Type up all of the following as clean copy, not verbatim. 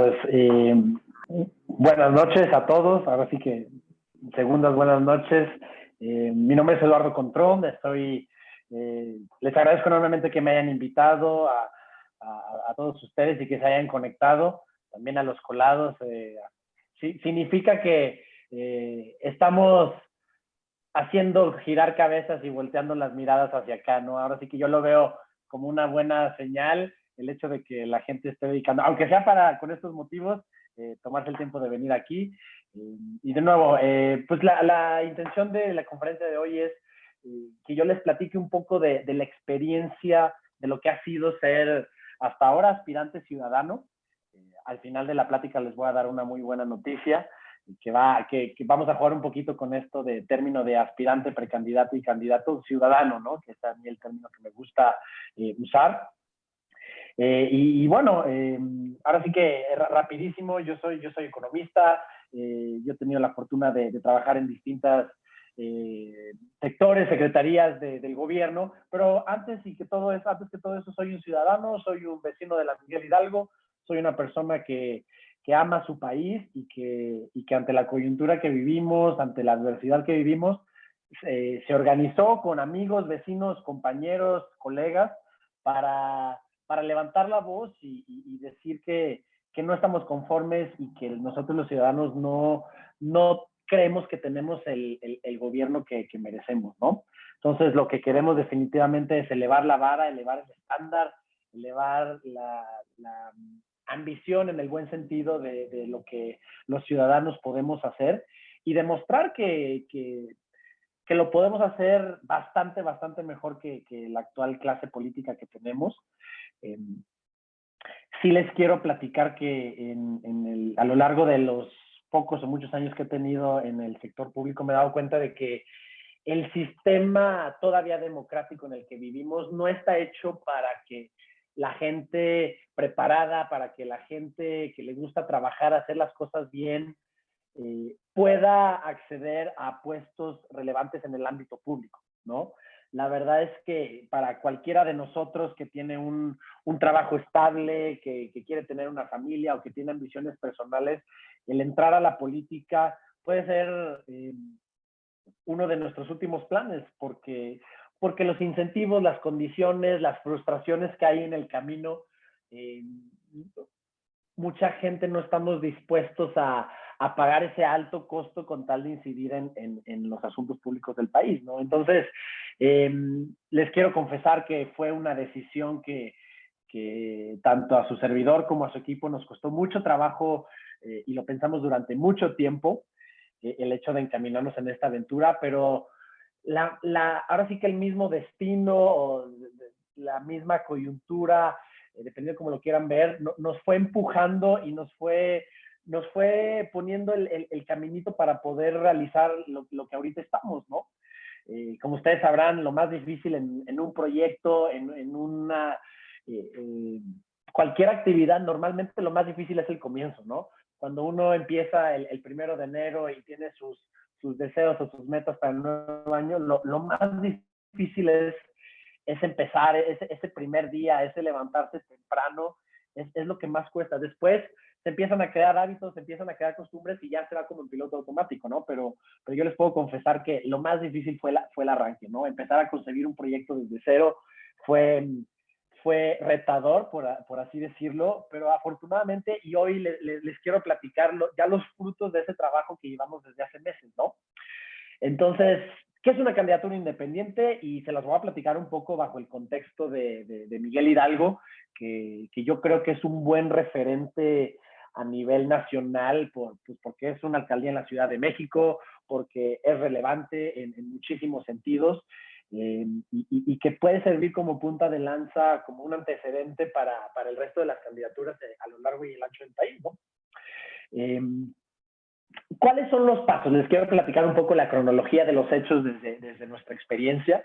Eh, Buenas noches a todos. Ahora sí que segundas buenas noches. Mi nombre es Eduardo Contrón. Les agradezco enormemente que me hayan invitado a todos ustedes y que se hayan conectado. También a los colados. Sí, significa que estamos haciendo girar cabezas y volteando las miradas hacia acá, ¿no? Ahora sí que yo lo veo como una buena señal el hecho de que la gente esté dedicando, aunque sea con estos motivos, tomarse el tiempo de venir aquí. Y de nuevo, pues la intención de la conferencia de hoy es que yo les platique un poco de la experiencia, de lo que ha sido ser hasta ahora aspirante ciudadano. Al final de la plática les voy a dar una muy buena noticia, que vamos a jugar un poquito con esto de término de aspirante, precandidato y candidato ciudadano, ¿no? Que es a mí el término que me gusta usar. Bueno, ahora sí que rapidísimo, yo soy economista, yo he tenido la fortuna de trabajar en distintas sectores, secretarías del gobierno, pero antes que todo eso soy un ciudadano, soy un vecino de la Miguel Hidalgo, soy una persona que ama su país y que ante la coyuntura que vivimos, ante la adversidad que vivimos, se organizó con amigos, vecinos, compañeros, colegas para levantar la voz y decir que no estamos conformes y que nosotros los ciudadanos no creemos que tenemos el gobierno que merecemos, ¿no? Entonces, lo que queremos definitivamente es elevar la vara, elevar el estándar, elevar la ambición en el buen sentido de lo que los ciudadanos podemos hacer y demostrar que lo podemos hacer bastante mejor que la actual clase política que tenemos. Sí les quiero platicar que a lo largo de los pocos o muchos años que he tenido en el sector público me he dado cuenta de que el sistema todavía democrático en el que vivimos no está hecho para que la gente preparada, para que la gente que le gusta trabajar, hacer las cosas bien, pueda acceder a puestos relevantes en el ámbito público, ¿no? La verdad es que para cualquiera de nosotros que tiene un trabajo estable, que quiere tener una familia o que tiene ambiciones personales, el entrar a la política puede ser uno de nuestros últimos planes, porque los incentivos, las condiciones, las frustraciones que hay en el camino, mucha gente no estamos dispuestos a pagar ese alto costo con tal de incidir en los asuntos públicos del país, ¿no? Entonces, les quiero confesar que fue una decisión que tanto a su servidor como a su equipo nos costó mucho trabajo y lo pensamos durante mucho tiempo, el hecho de encaminarnos en esta aventura, pero ahora sí que el mismo destino o la misma coyuntura, dependiendo de cómo lo quieran ver, nos fue empujando y nos fue poniendo el caminito para poder realizar lo que ahorita estamos, ¿no? Como ustedes sabrán, lo más difícil en un proyecto, en una cualquier actividad, normalmente lo más difícil es el comienzo, ¿no? Cuando uno empieza el 1 de enero y tiene sus deseos o sus metas para el nuevo año, lo más difícil es empezar, ese primer día, ese levantarse temprano, es lo que más cuesta. Después se empiezan a crear hábitos, se empiezan a crear costumbres y ya se va como en piloto automático, ¿no? Pero yo les puedo confesar que lo más difícil fue el arranque, ¿no? Empezar a concebir un proyecto desde cero fue retador, por así decirlo, pero afortunadamente, y hoy les quiero platicar ya los frutos de ese trabajo que llevamos desde hace meses, ¿no? Entonces, ¿qué es una candidatura independiente? Y se las voy a platicar un poco bajo el contexto de Miguel Hidalgo, que yo creo que es un buen referente a nivel nacional, porque es una alcaldía en la Ciudad de México, porque es relevante en muchísimos sentidos, y que puede servir como punta de lanza, como un antecedente para el resto de las candidaturas a lo largo y el ancho del país, ¿no? ¿Cuáles son los pasos? Les quiero platicar un poco la cronología de los hechos desde nuestra experiencia.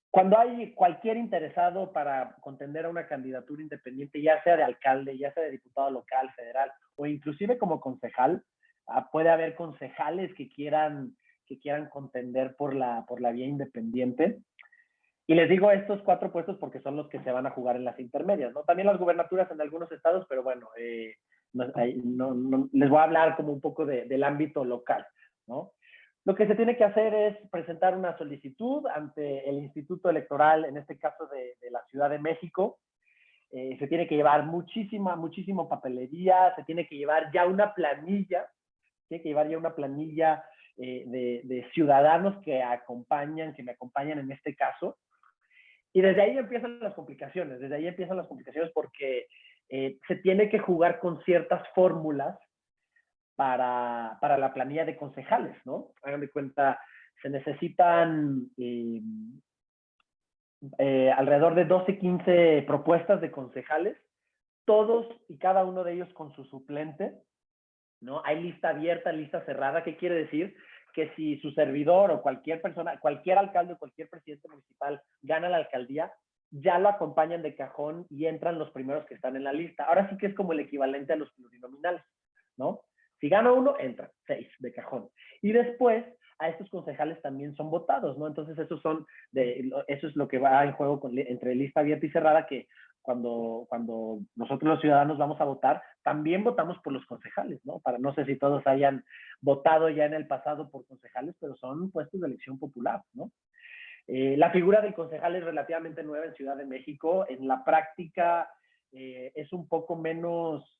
Cuando hay cualquier interesado para contender a una candidatura independiente, ya sea de alcalde, ya sea de diputado local, federal o inclusive como concejal, puede haber concejales que quieran contender por la vía independiente. Y les digo estos 4 puestos porque son los que se van a jugar en las intermedias, ¿no? También las gubernaturas en algunos estados, pero bueno, les voy a hablar como un poco del ámbito local, ¿no? Lo que se tiene que hacer es presentar una solicitud ante el Instituto Electoral, en este caso de la Ciudad de México. Se tiene que llevar muchísima papelería, se tiene que llevar ya una planilla, de ciudadanos que me acompañan en este caso. Y desde ahí empiezan las complicaciones, porque se tiene que jugar con ciertas fórmulas para la planilla de concejales, ¿no? Hagan de cuenta, se necesitan alrededor de 12, 15 propuestas de concejales, todos y cada uno de ellos con su suplente, ¿no? Hay lista abierta, lista cerrada. ¿Qué quiere decir? Que si su servidor o cualquier persona, cualquier alcalde o cualquier presidente municipal gana la alcaldía, ya lo acompañan de cajón y entran los primeros que están en la lista. Ahora sí que es como el equivalente a los plurinominales, ¿no? Si gana uno, entran 6 de cajón. Y después, a estos concejales también son votados, ¿no? Entonces, eso es lo que va en juego entre lista abierta y cerrada, que cuando nosotros los ciudadanos vamos a votar, también votamos por los concejales, ¿no? No sé si todos hayan votado ya en el pasado por concejales, pero son puestos de elección popular, ¿no? La figura del concejal es relativamente nueva en Ciudad de México. En la práctica es un poco menos,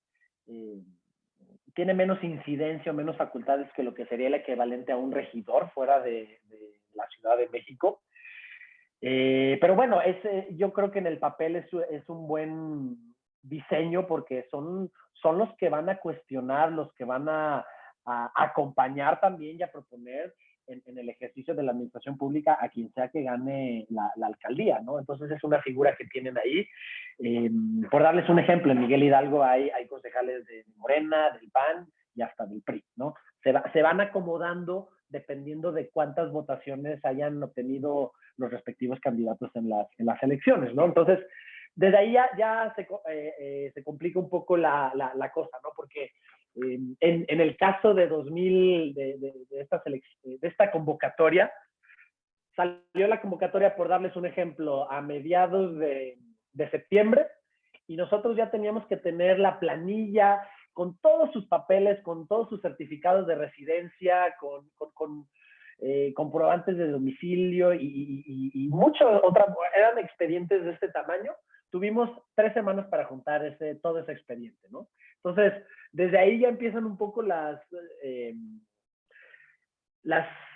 tiene menos incidencia o menos facultades que lo que sería el equivalente a un regidor fuera de la Ciudad de México. Pero bueno, yo creo que en el papel es un buen diseño porque son los que van a cuestionar, los que van a acompañar también y a proponer en el ejercicio de la administración pública a quien sea que gane la alcaldía, ¿no? Entonces es una figura que tienen ahí. Por darles un ejemplo, en Miguel Hidalgo hay concejales de Morena, del PAN y hasta del PRI, ¿no? Se van acomodando dependiendo de cuántas votaciones hayan obtenido los respectivos candidatos en las elecciones, ¿no? Entonces, desde ahí ya se complica un poco la cosa, ¿no? Porque en el caso de 2000, de esta convocatoria, salió la convocatoria, por darles un ejemplo, a mediados de septiembre, y nosotros ya teníamos que tener la planilla con todos sus papeles, con todos sus certificados de residencia, con comprobantes de domicilio y muchas otras, eran expedientes de este tamaño. Tuvimos 3 semanas para juntar todo ese expediente, ¿no? Entonces, desde ahí ya empiezan un poco las,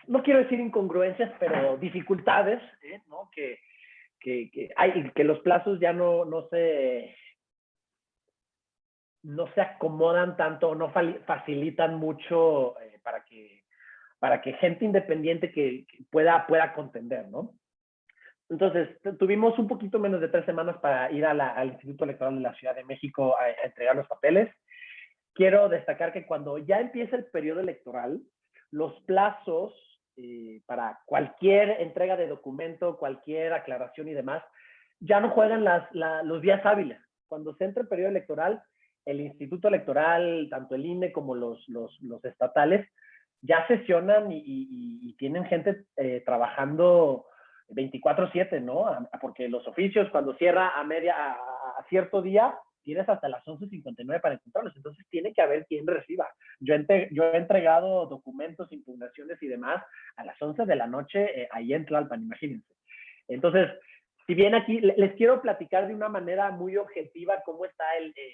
no quiero decir incongruencias, pero dificultades, ¿no? Que los plazos ya no se acomodan tanto, no facilitan mucho para que gente independiente que pueda contender, ¿no? Entonces, tuvimos un poquito menos de 3 semanas para ir al Instituto Electoral de la Ciudad de México a entregar los papeles. Quiero destacar que cuando ya empieza el periodo electoral, los plazos para cualquier entrega de documento, cualquier aclaración y demás, ya no juegan los días hábiles. Cuando se entra el periodo electoral, el Instituto Electoral, tanto el INE como los estatales, ya sesionan y tienen gente trabajando 24/7, ¿no? Porque los oficios, cuando cierra a cierto día, tienes hasta las 11:59 para encontrarlos. Entonces tiene que haber quien reciba. Yo he entregado documentos, impugnaciones y demás a las 11 de la noche ahí en Tlalpan, imagínense. Entonces, si bien aquí les quiero platicar de una manera muy objetiva cómo está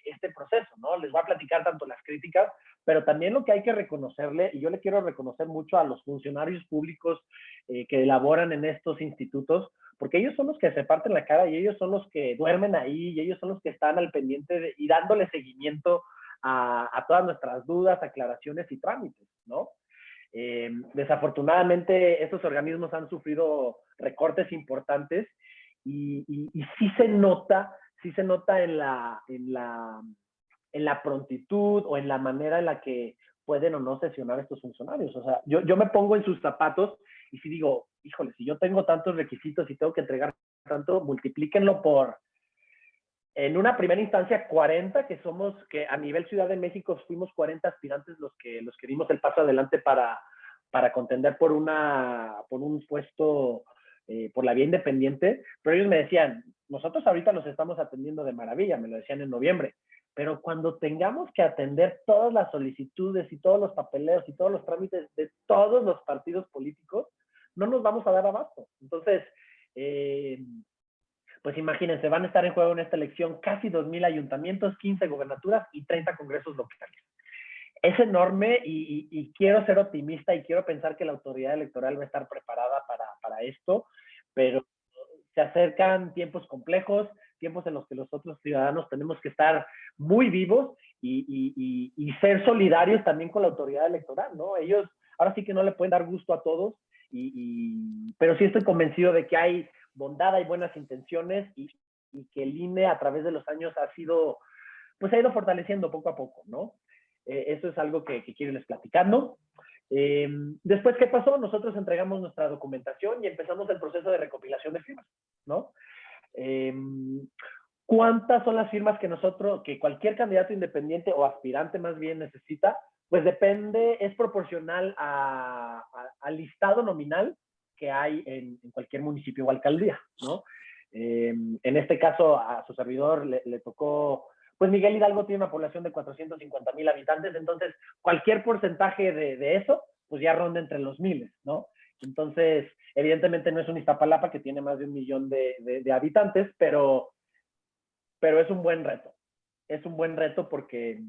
este proceso, ¿no? Les voy a platicar tanto las críticas, pero también lo que hay que reconocerle, y yo le quiero reconocer mucho a los funcionarios públicos que elaboran en estos institutos, porque ellos son los que se parten la cara y ellos son los que duermen ahí y ellos son los que están al pendiente y dándole seguimiento a todas nuestras dudas, aclaraciones y trámites, ¿no? Desafortunadamente, estos organismos han sufrido recortes importantes y sí se nota en la prontitud o en la manera en la que pueden o no sesionar estos funcionarios. O sea, yo me pongo en sus zapatos y si digo, híjole, si yo tengo tantos requisitos y tengo que entregar tanto, multiplíquenlo por, en una primera instancia, 40, que a nivel Ciudad de México fuimos 40 aspirantes los que dimos el paso adelante para contender por un puesto por la vía independiente, pero ellos me decían, nosotros ahorita los estamos atendiendo de maravilla, me lo decían en noviembre, pero cuando tengamos que atender todas las solicitudes y todos los papeleos y todos los trámites de todos los partidos políticos, no nos vamos a dar abasto. Entonces, pues imagínense, van a estar en juego en esta elección casi 2,000 ayuntamientos, 15 gobernaturas y 30 congresos locales. Es enorme y quiero ser optimista y quiero pensar que la autoridad electoral va a estar preparada para esto, pero se acercan tiempos complejos, tiempos en los que los otros ciudadanos tenemos que estar muy vivos y ser solidarios también con la autoridad electoral, ¿no? Ellos ahora sí que no le pueden dar gusto a todos, pero sí estoy convencido de que hay bondad, hay buenas intenciones y que el INE a través de los años ha ido fortaleciendo poco a poco, ¿no? Eso es algo que quiero irles platicando. Después, ¿qué pasó? Nosotros entregamos nuestra documentación y empezamos el proceso de recopilación de firmas, ¿no? ¿Cuántas son las firmas que cualquier candidato independiente o aspirante más bien necesita? Pues depende, es proporcional al listado nominal que hay en cualquier municipio o alcaldía, ¿no? En este caso, a su servidor le tocó, pues Miguel Hidalgo tiene una población de 450,000 habitantes, entonces cualquier porcentaje de eso, pues ya ronda entre los miles, ¿no? Entonces, evidentemente no es un Iztapalapa que tiene más de 1,000,000 de habitantes, pero es un buen reto. Es un buen reto porque,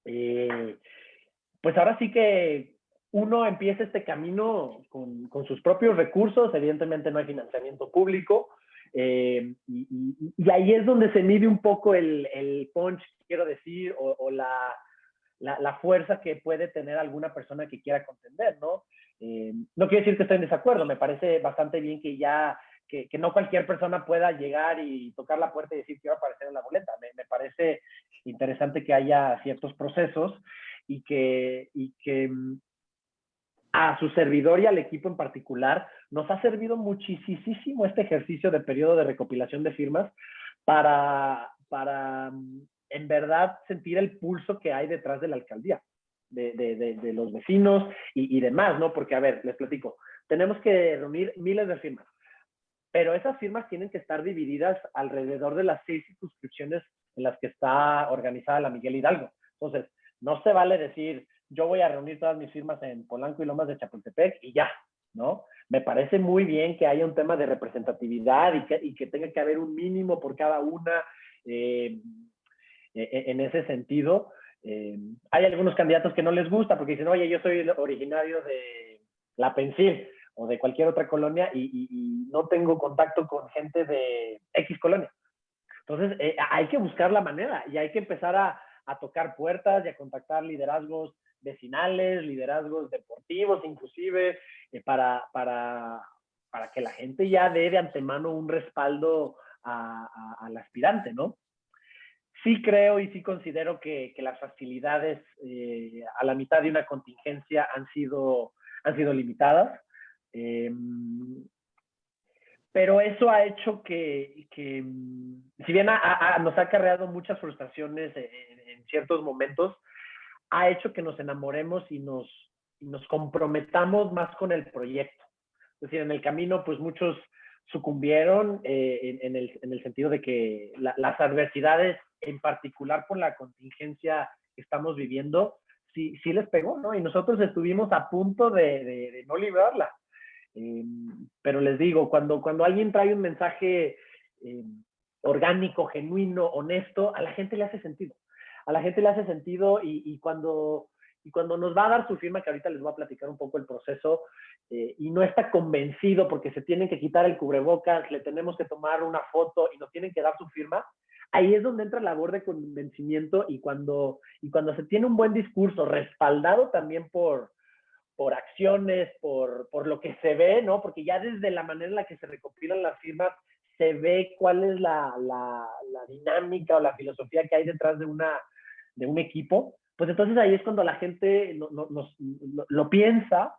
pues ahora sí que uno empieza este camino con sus propios recursos, evidentemente no hay financiamiento público, y ahí es donde se mide un poco el punch, quiero decir, o la fuerza que puede tener alguna persona que quiera contender, ¿no? No quiero decir que estoy en desacuerdo, me parece bastante bien que no cualquier persona pueda llegar y tocar la puerta y decir que va a aparecer en la boleta. Me parece interesante que haya ciertos procesos y que a su servidor y al equipo en particular nos ha servido muchísimo este ejercicio de periodo de recopilación de firmas para en verdad sentir el pulso que hay detrás de la alcaldía, de los vecinos y demás, ¿no? Porque, a ver, les platico, tenemos que reunir miles de firmas, pero esas firmas tienen que estar divididas alrededor de las 6 circunscripciones en las que está organizada la Miguel Hidalgo. Entonces, no se vale decir, yo voy a reunir todas mis firmas en Polanco y Lomas de Chapultepec y ya, ¿no? Me parece muy bien que haya un tema de representatividad y que tenga que haber un mínimo por cada una en ese sentido. Hay algunos candidatos que no les gusta porque dicen, oye, yo soy originario de La Pensil o de cualquier otra colonia y no tengo contacto con gente de X colonia. Entonces, hay que buscar la manera y hay que empezar a tocar puertas y a contactar liderazgos vecinales, liderazgos deportivos inclusive, para que la gente ya dé de antemano un respaldo al aspirante, ¿no? Sí creo y sí considero que las facilidades a la mitad de una contingencia han sido limitadas. Pero eso ha hecho que si bien nos ha acarreado muchas frustraciones en ciertos momentos, ha hecho que nos enamoremos y nos comprometamos más con el proyecto. Es decir, en el camino, pues muchos sucumbieron en el sentido de que las adversidades, en particular por la contingencia que estamos viviendo, sí les pegó, ¿no? Y nosotros estuvimos a punto de no librarla. Pero les digo, cuando alguien trae un mensaje orgánico, genuino, honesto, a la gente le hace sentido. A la gente le hace sentido y cuando nos va a dar su firma, que ahorita les voy a platicar un poco el proceso, y no está convencido porque se tienen que quitar el cubrebocas, le tenemos que tomar una foto y nos tienen que dar su firma, ahí es donde entra la labor de convencimiento y cuando se tiene un buen discurso respaldado también por acciones, por lo que se ve, ¿no? Porque ya desde la manera en la que se recopilan las firmas se ve cuál es la dinámica o la filosofía que hay detrás de un equipo. Pues entonces ahí es cuando la gente lo piensa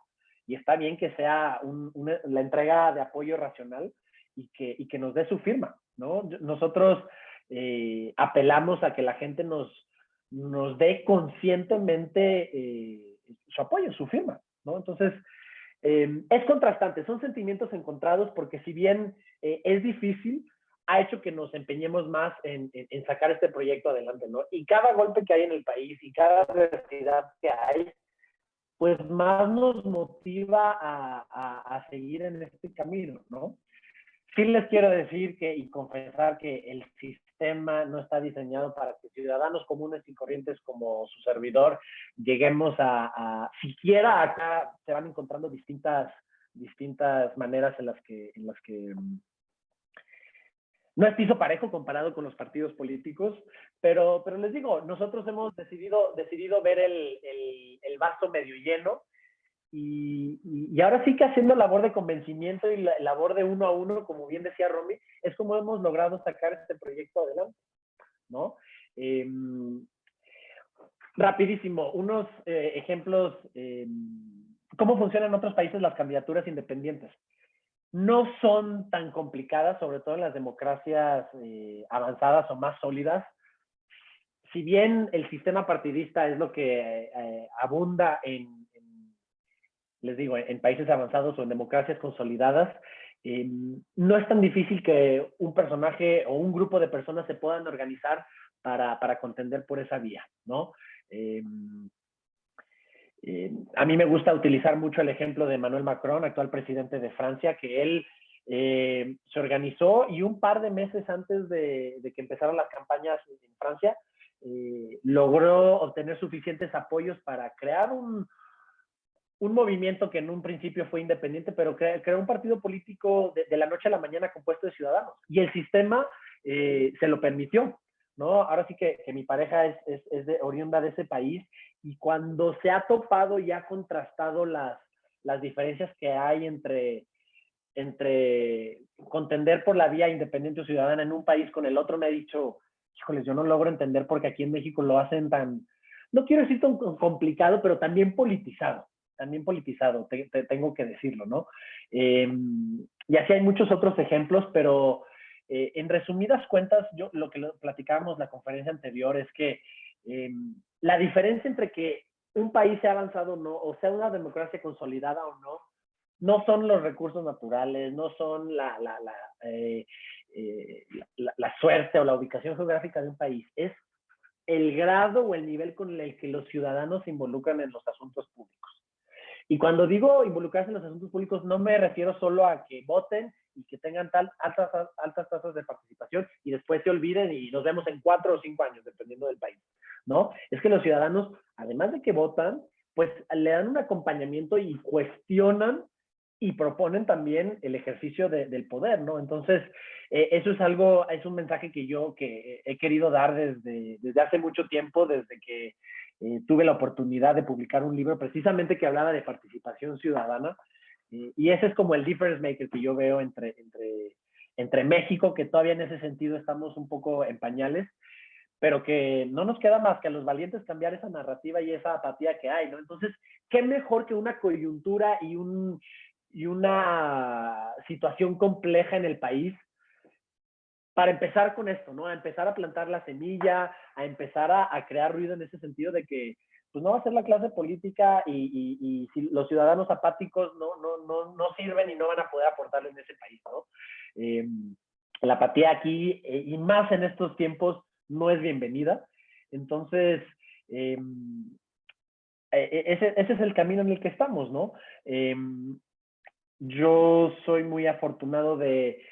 y está bien que sea la entrega de apoyo racional y que nos dé su firma, ¿no? Nosotros apelamos a que la gente nos dé conscientemente su apoyo, su firma, ¿no? Entonces, es contrastante, son sentimientos encontrados porque si bien es difícil, ha hecho que nos empeñemos más en sacar este proyecto adelante, ¿no? Y cada golpe que hay en el país y cada adversidad que hay, pues más nos motiva a seguir en este camino, ¿no? Sí les quiero decir que y confesar que el sistema no está diseñado para que ciudadanos comunes y corrientes como su servidor lleguemos siquiera acá se van encontrando distintas maneras en las que no es piso parejo comparado con los partidos políticos, pero les digo, nosotros hemos decidido ver el vaso medio lleno y ahora sí que haciendo labor de convencimiento y labor de uno a uno, como bien decía Romy, es como hemos logrado sacar este proyecto adelante, ¿no? Rapidísimo, unos ejemplos, cómo funcionan en otros países las candidaturas independientes. No son tan complicadas, sobre todo en las democracias avanzadas o más sólidas. Si bien el sistema partidista es lo que abunda les digo, en países avanzados o en democracias consolidadas, no es tan difícil que un personaje o un grupo de personas se puedan organizar para contender por esa vía, ¿no? A mí me gusta utilizar mucho el ejemplo de Emmanuel Macron, actual presidente de Francia, que él se organizó y un par de meses antes de que empezaran las campañas en Francia, logró obtener suficientes apoyos para crear un movimiento que en un principio fue independiente, pero creó un partido político de la noche a la mañana compuesto de ciudadanos. Y el sistema se lo permitió, ¿no? Ahora sí que mi pareja es oriunda de ese país y cuando se ha topado y ha contrastado las diferencias que hay entre contender por la vía independiente o ciudadana en un país con el otro, me ha dicho, híjoles, yo no logro entender porque aquí en México lo hacen tan, no quiero decir tan complicado, pero también politizado, tengo que decirlo, ¿no? Y así hay muchos otros ejemplos, pero en resumidas cuentas, lo que platicábamos en la conferencia anterior es que la diferencia entre que un país sea avanzado o no, o sea una democracia consolidada o no, no son los recursos naturales, no son la suerte o la ubicación geográfica de un país, es el grado o el nivel con el que los ciudadanos se involucran en los asuntos públicos. Y cuando digo involucrarse en los asuntos públicos, no me refiero solo a que voten y que tengan altas tasas de participación y después se olviden y nos vemos en 4 o 5 años, dependiendo del país, ¿no? Es que los ciudadanos, además de que votan, pues le dan un acompañamiento y cuestionan y proponen también el ejercicio del poder, ¿no? Entonces, eso es un mensaje que yo he querido dar desde hace mucho tiempo, desde que tuve la oportunidad de publicar un libro precisamente que hablaba de participación ciudadana. Y ese es como el difference maker que yo veo entre México, que todavía en ese sentido estamos un poco en pañales, pero que no nos queda más que a los valientes cambiar esa narrativa y esa apatía que hay, ¿no? Entonces, ¿qué mejor que una coyuntura y una situación compleja en el país para empezar con esto, ¿no? A empezar a plantar la semilla, a empezar a crear ruido en ese sentido de que pues no va a ser la clase política y si los ciudadanos apáticos no sirven y no van a poder aportarle en ese país, ¿no? La apatía aquí, y más en estos tiempos, no es bienvenida. Entonces, ese es el camino en el que estamos, ¿no? Yo soy muy afortunado de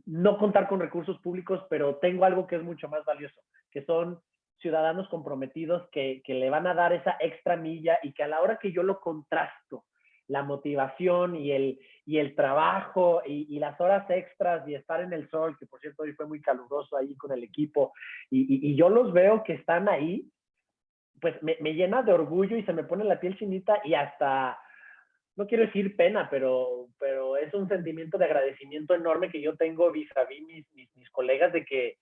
no contar con recursos públicos, pero tengo algo que es mucho más valioso, que son ciudadanos comprometidos que le van a dar esa extra milla y que a la hora que yo lo contrasto, la motivación y el trabajo y las horas extras y estar en el sol, que por cierto hoy fue muy caluroso ahí con el equipo, y yo los veo que están ahí, pues me llena de orgullo y se me pone la piel chinita y hasta no quiero decir pena, pero es un sentimiento de agradecimiento enorme que yo tengo vis-a-vis mis colegas de que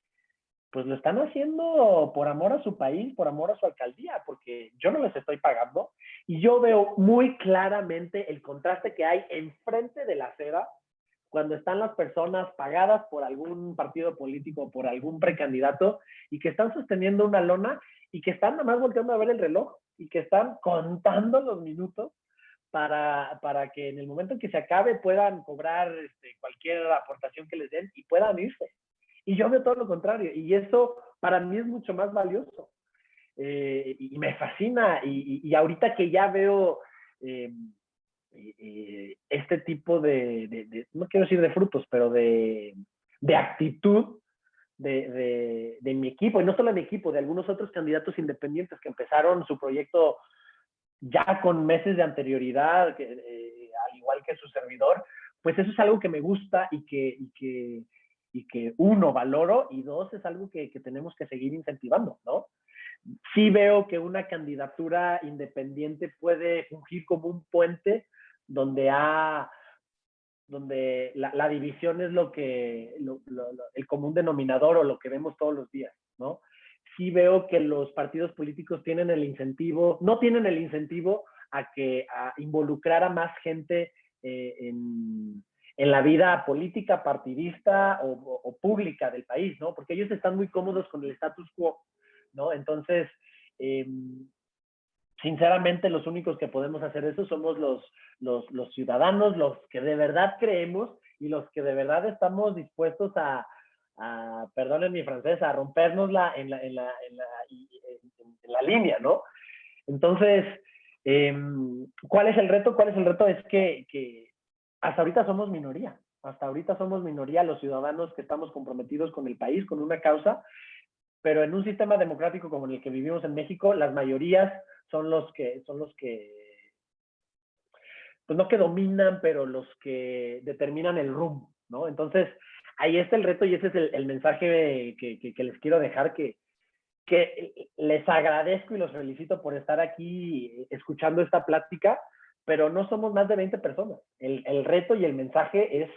pues lo están haciendo por amor a su país, por amor a su alcaldía, porque yo no les estoy pagando y yo veo muy claramente el contraste que hay enfrente de la acera cuando están las personas pagadas por algún partido político, por algún precandidato y que están sosteniendo una lona y que están nada más volteando a ver el reloj y que están contando los minutos para que en el momento en que se acabe puedan cobrar cualquier aportación que les den y puedan irse. Y yo veo todo lo contrario, y eso para mí es mucho más valioso. Y me fascina, y ahorita que ya veo este tipo no quiero decir de frutos, pero de actitud de mi equipo, y no solo de mi equipo, de algunos otros candidatos independientes que empezaron su proyecto ya con meses de anterioridad, al igual que su servidor, pues eso es algo que me gusta y que uno, valoro, y dos, es algo que tenemos que seguir incentivando, ¿no? Sí veo que una candidatura independiente puede fungir como un puente donde la división es el común denominador, o lo que vemos todos los días, ¿no? Sí veo que los partidos políticos no tienen el incentivo a involucrar a más gente en la vida política, partidista o pública del país, ¿no? Porque ellos están muy cómodos con el status quo, ¿no? Entonces, sinceramente, los únicos que podemos hacer eso somos los ciudadanos, los que de verdad creemos y los que de verdad estamos dispuestos a perdonen mi francés, a rompernosla en la línea, ¿no? Entonces, ¿cuál es el reto? ¿Cuál es el reto? Es que hasta ahorita somos minoría. Hasta ahorita somos minoría los ciudadanos que estamos comprometidos con el país, con una causa, pero en un sistema democrático como el que vivimos en México, las mayorías son los que, pues no que dominan, pero los que determinan el rumbo, ¿no? Entonces, ahí está el reto, y ese es el mensaje que les quiero dejar, que les agradezco y los felicito por estar aquí escuchando esta plática, pero no somos más de 20 personas. El reto y el mensaje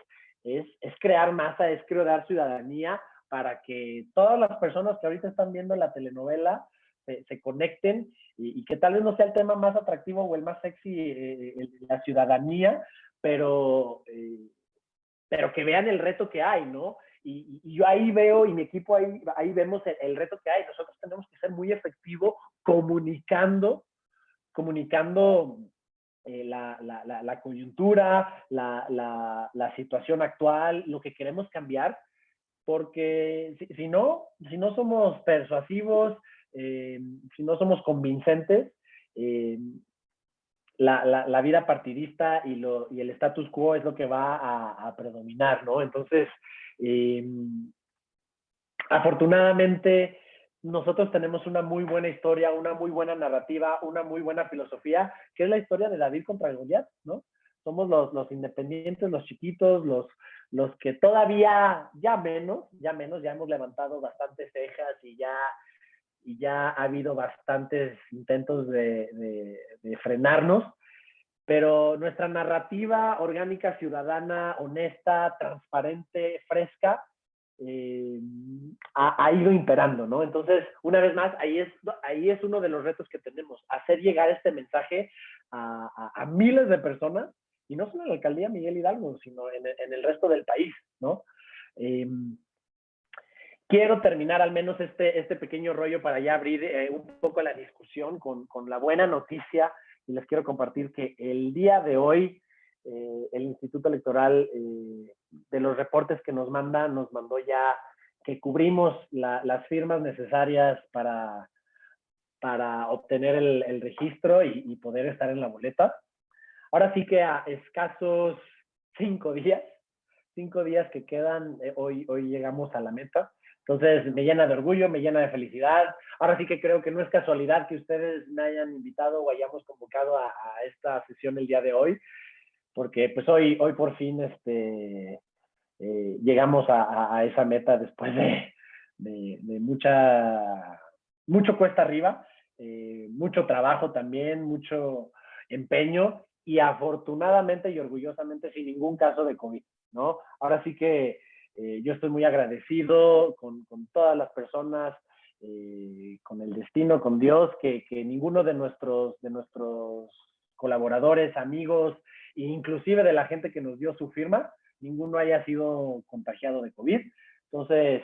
es crear masa, es crear ciudadanía, para que todas las personas que ahorita están viendo la telenovela se conecten, y que tal vez no sea el tema más atractivo o el más sexy, la ciudadanía, pero que vean el reto que hay, ¿no? Y yo ahí veo, y mi equipo ahí vemos el reto que hay. Nosotros tenemos que ser muy efectivos comunicando la coyuntura, la situación actual, lo que queremos cambiar, porque si no somos persuasivos, si no somos convincentes, la vida partidista y el status quo es lo que va a predominar, ¿no? Entonces, afortunadamente, nosotros tenemos una muy buena historia, una muy buena narrativa, una muy buena filosofía, que es la historia de David contra Goliat, ¿no? Somos los independientes, los chiquitos, los que todavía, ya hemos levantado bastantes cejas, y ya ha habido bastantes intentos de frenarnos, pero nuestra narrativa orgánica, ciudadana, honesta, transparente, fresca, ha ido imperando, ¿no? Entonces, una vez más, ahí es uno de los retos que tenemos, hacer llegar este mensaje a miles de personas, y no solo en la alcaldía Miguel Hidalgo, sino en el resto del país, ¿no? Quiero terminar al menos este pequeño rollo para ya abrir un poco la discusión con la buena noticia, y les quiero compartir que el día de hoy el Instituto Electoral, de los reportes que nos mandó ya que cubrimos las firmas necesarias para obtener el registro y poder estar en la boleta. Ahora sí que a escasos 5 días que quedan, hoy llegamos a la meta. Entonces me llena de orgullo, me llena de felicidad. Ahora sí que creo que no es casualidad que ustedes me hayan invitado o hayamos convocado a esta sesión el día de hoy, porque pues hoy por fin llegamos a esa meta después de mucho cuesta arriba, mucho trabajo también, mucho empeño, y afortunadamente y orgullosamente sin ningún caso de COVID, ¿no? Ahora sí que yo estoy muy agradecido con todas las personas, con el destino, con Dios, que ninguno de nuestros colaboradores, amigos, e inclusive de la gente que nos dio su firma, ninguno haya sido contagiado de COVID. Entonces,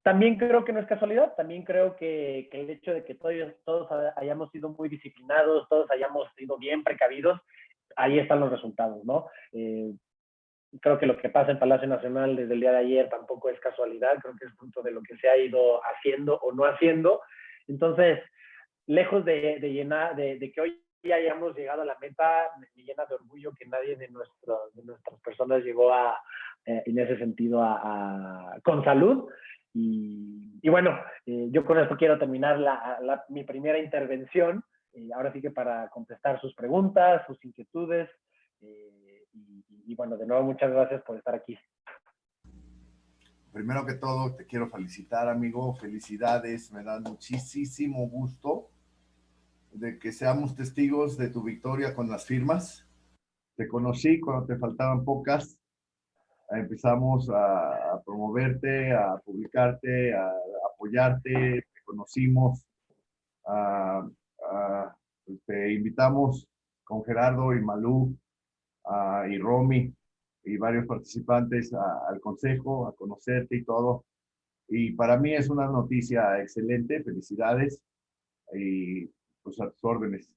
también creo que no es casualidad, también creo que el hecho de que todos hayamos sido muy disciplinados, todos hayamos sido bien precavidos, ahí están los resultados, ¿no? Creo que lo que pasa en Palacio Nacional desde el día de ayer tampoco es casualidad, creo que es fruto de lo que se ha ido haciendo o no haciendo. Entonces, lejos de que hoy ya hayamos llegado a la meta, me llena de orgullo que nadie de nuestras personas llegó en ese sentido con salud. Y bueno, yo con esto quiero terminar mi primera intervención. Ahora sí que para contestar sus preguntas, sus inquietudes. Y bueno, de nuevo, muchas gracias por estar aquí. Primero que todo, te quiero felicitar, amigo. Felicidades. Me da muchísimo gusto de que seamos testigos de tu victoria con las firmas. Te conocí cuando te faltaban pocas. Empezamos a promoverte, a publicarte, a apoyarte. Te conocimos. Te invitamos con Gerardo y Malú y Romy y varios participantes al consejo, a conocerte y todo. Y para mí es una noticia excelente. Felicidades y pues a tus órdenes.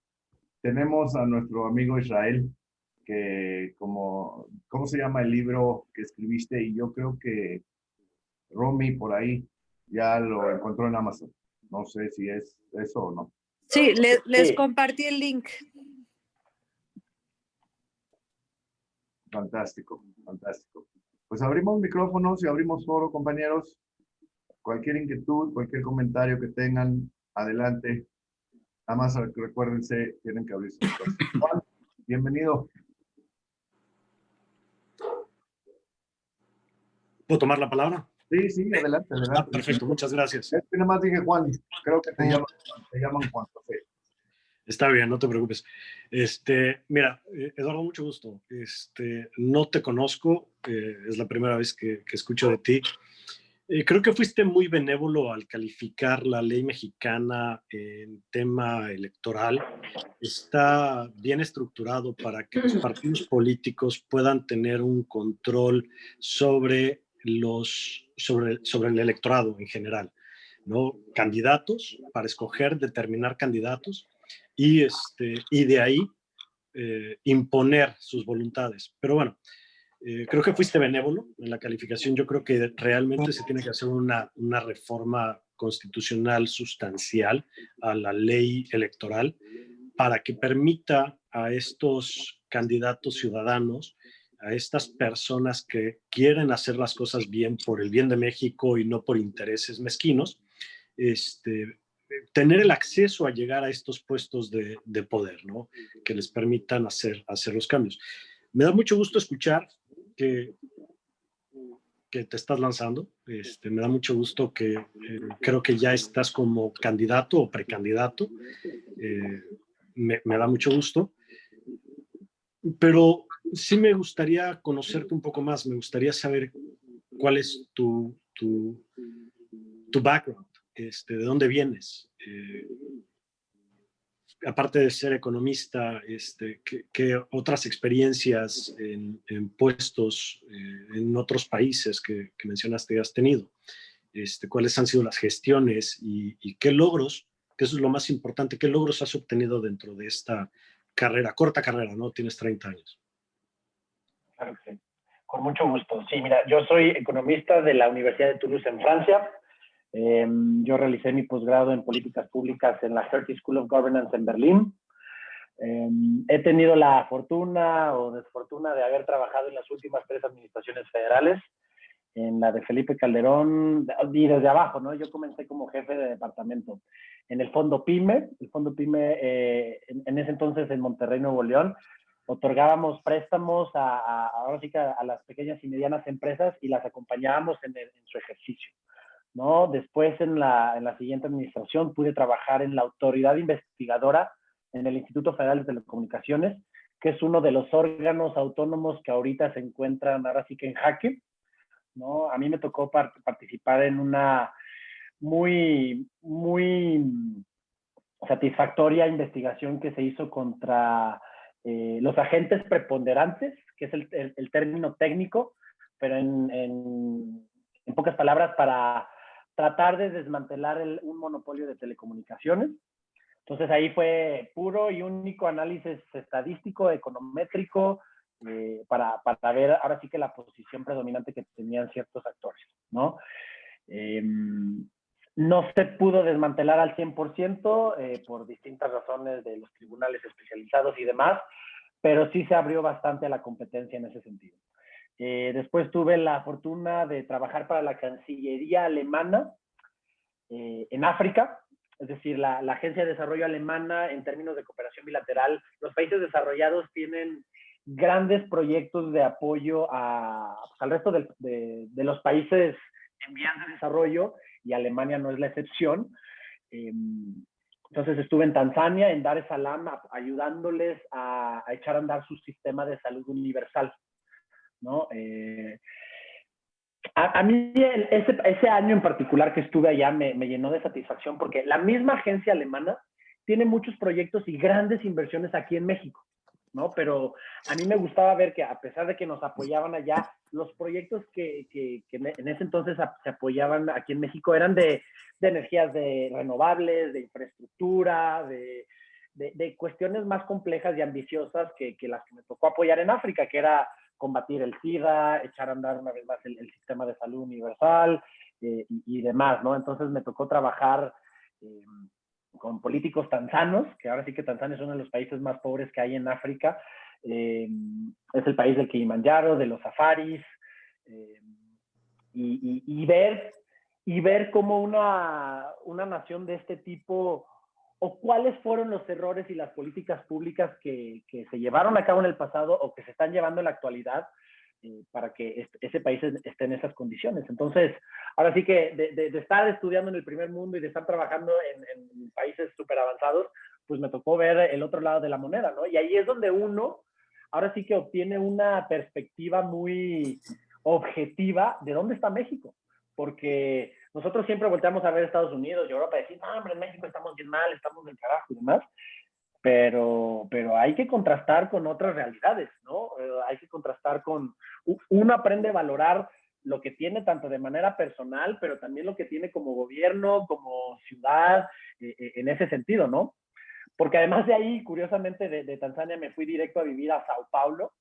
Tenemos a nuestro amigo Israel, que ¿cómo se llama el libro que escribiste? Y yo creo que Romy por ahí ya lo encontró en Amazon. No sé si es eso o no. Sí, les Sí. compartí el link. Fantástico, fantástico. Pues abrimos micrófonos y abrimos foro, compañeros. Cualquier inquietud, cualquier comentario que tengan, adelante. Nada más recuérdense, tienen que abrir sus micrófonos. Juan, bienvenido. ¿Puedo tomar la palabra? Sí, sí, adelante, adelante. Perfecto, muchas gracias. Es que nada más dije Juan, creo que te llaman Juan José. Está bien, no te preocupes. Mira, Eduardo, mucho gusto. No te conozco, es la primera vez que escucho de ti. Creo que fuiste muy benévolo al calificar la ley mexicana en tema electoral. Está bien estructurado para que los partidos políticos puedan tener un control sobre el electorado en general, ¿no? Candidatos, para escoger, determinar candidatos y de ahí imponer sus voluntades. Pero bueno, creo que fuiste benévolo en la calificación. Yo creo que realmente se tiene que hacer una reforma constitucional sustancial a la ley electoral para que permita a estos candidatos ciudadanos, a estas personas que quieren hacer las cosas bien por el bien de México y no por intereses mezquinos, tener el acceso a llegar a estos puestos de poder, ¿no? Que les permitan hacer los cambios. Me da mucho gusto escuchar que te estás lanzando. Me da mucho gusto que creo que ya estás como candidato o precandidato. Me da mucho gusto. Pero sí me gustaría conocerte un poco más. Me gustaría saber cuál es tu background, de dónde vienes. Aparte de ser economista, ¿qué otras experiencias en puestos en otros países que mencionaste has tenido? ¿Cuáles han sido las gestiones y qué logros, que eso es lo más importante, qué logros has obtenido dentro de esta corta carrera, ¿no? Tienes 30 años. Claro que sí. Con mucho gusto. Sí, mira, yo soy economista de la Universidad de Toulouse en Francia. Yo realicé mi posgrado en políticas públicas en la Hertie School of Governance en Berlín. He tenido la fortuna o desfortuna de haber trabajado en las últimas 3 administraciones federales, en la de Felipe Calderón y desde abajo, ¿no? Yo comencé como jefe de departamento en el Fondo PYME. El Fondo PYME, en ese entonces en Monterrey, Nuevo León, otorgábamos préstamos ahora sí que a las pequeñas y medianas empresas y las acompañábamos en su ejercicio, ¿no? Después, en la siguiente administración, pude trabajar en la autoridad investigadora en el Instituto Federal de Telecomunicaciones, que es uno de los órganos autónomos que ahorita se encuentran ahora sí que en jaque, ¿no? A mí me tocó participar en una muy, muy satisfactoria investigación que se hizo contra los agentes preponderantes, que es el término técnico, pero en pocas palabras, tratar de desmantelar un monopolio de telecomunicaciones. Entonces ahí fue puro y único análisis estadístico, econométrico, para ver ahora sí que la posición predominante que tenían ciertos actores, ¿no? No se pudo desmantelar al 100% por distintas razones de los tribunales especializados y demás, pero sí se abrió bastante a la competencia en ese sentido. Después tuve la fortuna de trabajar para la Cancillería alemana en África, es decir, la Agencia de Desarrollo Alemana en términos de cooperación bilateral. Los países desarrollados tienen grandes proyectos de apoyo al resto de los países en vías de desarrollo, y Alemania no es la excepción. Entonces estuve en Tanzania, en Dar es Salaam, ayudándoles a echar a andar su sistema de salud universal, ¿no? A mí ese año en particular que estuve allá me llenó de satisfacción, porque la misma agencia alemana tiene muchos proyectos y grandes inversiones aquí en México, ¿no? Pero a mí me gustaba ver que, a pesar de que nos apoyaban allá, los proyectos que en ese entonces se apoyaban aquí en México eran de energías renovables, de infraestructura, de cuestiones más complejas y ambiciosas que las que me tocó apoyar en África, que era combatir el SIDA, echar a andar una vez más el sistema de salud universal y demás, ¿no? Entonces me tocó trabajar con políticos tanzanos, que ahora sí que Tanzania es uno de los países más pobres que hay en África. Es el país del Kilimanjaro, de los safaris, y ver cómo una nación de este tipo, o cuáles fueron los errores y las políticas públicas que se llevaron a cabo en el pasado o que se están llevando en la actualidad para que ese país esté en esas condiciones. Entonces, ahora sí que de estar estudiando en el primer mundo y de estar trabajando en países súper avanzados, pues me tocó ver el otro lado de la moneda, ¿no? Y ahí es donde uno, ahora sí que obtiene una perspectiva muy objetiva de dónde está México. Porque nosotros siempre volteamos a ver Estados Unidos y Europa y decimos, no, hombre, en México estamos bien mal, estamos del carajo y demás. Pero hay que contrastar con otras realidades, ¿no? Hay que contrastar con... Uno aprende a valorar lo que tiene tanto de manera personal, pero también lo que tiene como gobierno, como ciudad, en ese sentido, ¿no? Porque además de ahí, curiosamente, de Tanzania me fui directo a vivir a Sao Paulo,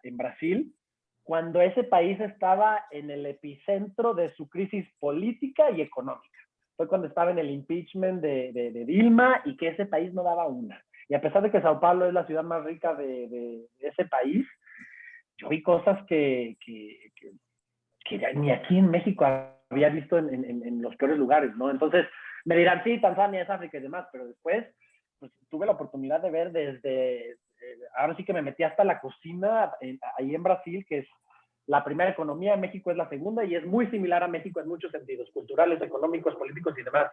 en Brasil, cuando ese país estaba en el epicentro de su crisis política y económica. Fue cuando estaba en el impeachment de Dilma y que ese país no daba una. Y a pesar de que Sao Paulo es la ciudad más rica de ese país, yo vi cosas que ni aquí en México había visto en los peores lugares, ¿no? Entonces, me dirán, sí, Tanzania es África y demás, pero después pues, tuve la oportunidad de ver desde, ahora sí que me metí hasta la cocina ahí en Brasil, que es la primera economía, México es la segunda, y es muy similar a México en muchos sentidos, culturales, económicos, políticos y demás.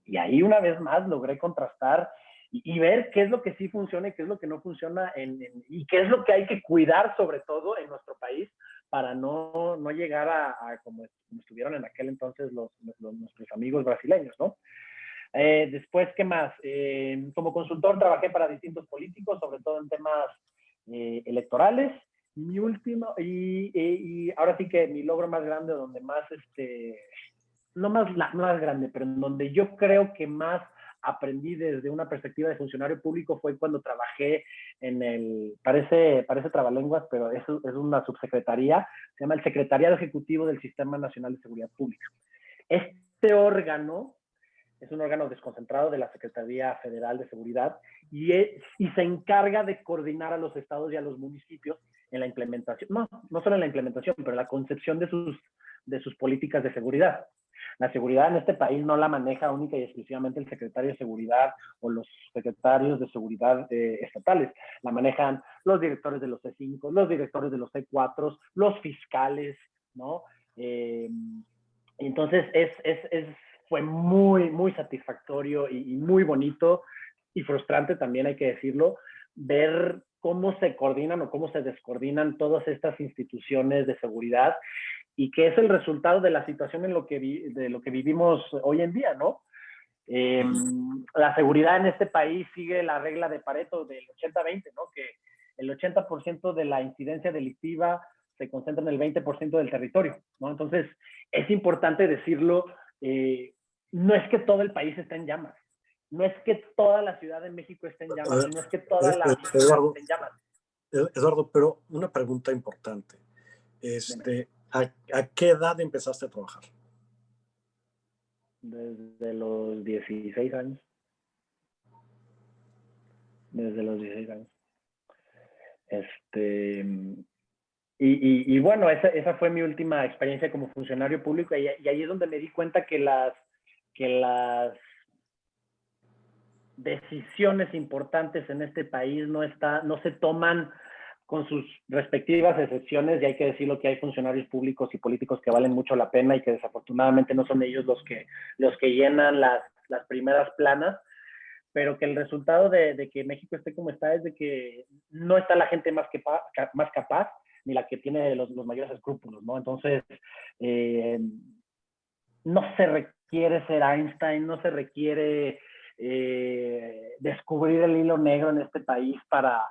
Y ahí una vez más logré contrastar y ver qué es lo que sí funciona y qué es lo que no funciona y qué es lo que hay que cuidar sobre todo en nuestro país para no llegar a como estuvieron en aquel entonces nuestros amigos brasileños, ¿no? Después, ¿qué más? Como consultor trabajé para distintos políticos, sobre todo en temas electorales. Mi último, y ahora sí que mi logro más grande, donde más, no más grande, pero en donde yo creo que más aprendí desde una perspectiva de funcionario público fue cuando trabajé parece trabalenguas, pero es una subsecretaría, se llama el Secretariado Ejecutivo del Sistema Nacional de Seguridad Pública. Este órgano es un órgano desconcentrado de la Secretaría Federal de Seguridad y se encarga de coordinar a los estados y a los municipios en la implementación, no solo en la implementación, pero en la concepción de sus políticas de seguridad. La seguridad en este país no la maneja única y exclusivamente el secretario de seguridad o los secretarios de seguridad estatales. La manejan los directores de los C5, los directores de los C4, los fiscales, ¿no? Entonces fue muy, muy satisfactorio y muy bonito y frustrante también, hay que decirlo, ver cómo se coordinan o cómo se descoordinan todas estas instituciones de seguridad y que es el resultado de la situación de lo que vivimos hoy en día, ¿no? La seguridad en este país sigue la regla de Pareto del 80-20, ¿no? Que el 80% de la incidencia delictiva se concentra en el 20% del territorio, ¿no? Entonces, es importante decirlo no es que todo el país esté en llamas, no es que toda la Ciudad de México esté en llamas, no es que toda la ciudad esté en llamas. Eduardo, pero una pregunta importante. ¿A qué edad empezaste a trabajar? Desde los 16 años. Desde los 16 años. Y bueno, esa fue mi última experiencia como funcionario público y ahí es donde me di cuenta que las decisiones importantes en este país no se toman con sus respectivas excepciones, y hay que decirlo que hay funcionarios públicos y políticos que valen mucho la pena y que desafortunadamente no son ellos los que llenan las primeras planas, pero que el resultado de que México esté como está es de que no está la gente más capaz ni la que tiene los mayores escrúpulos, ¿no? Entonces, no se requiere ser Einstein, no se requiere descubrir el hilo negro en este país para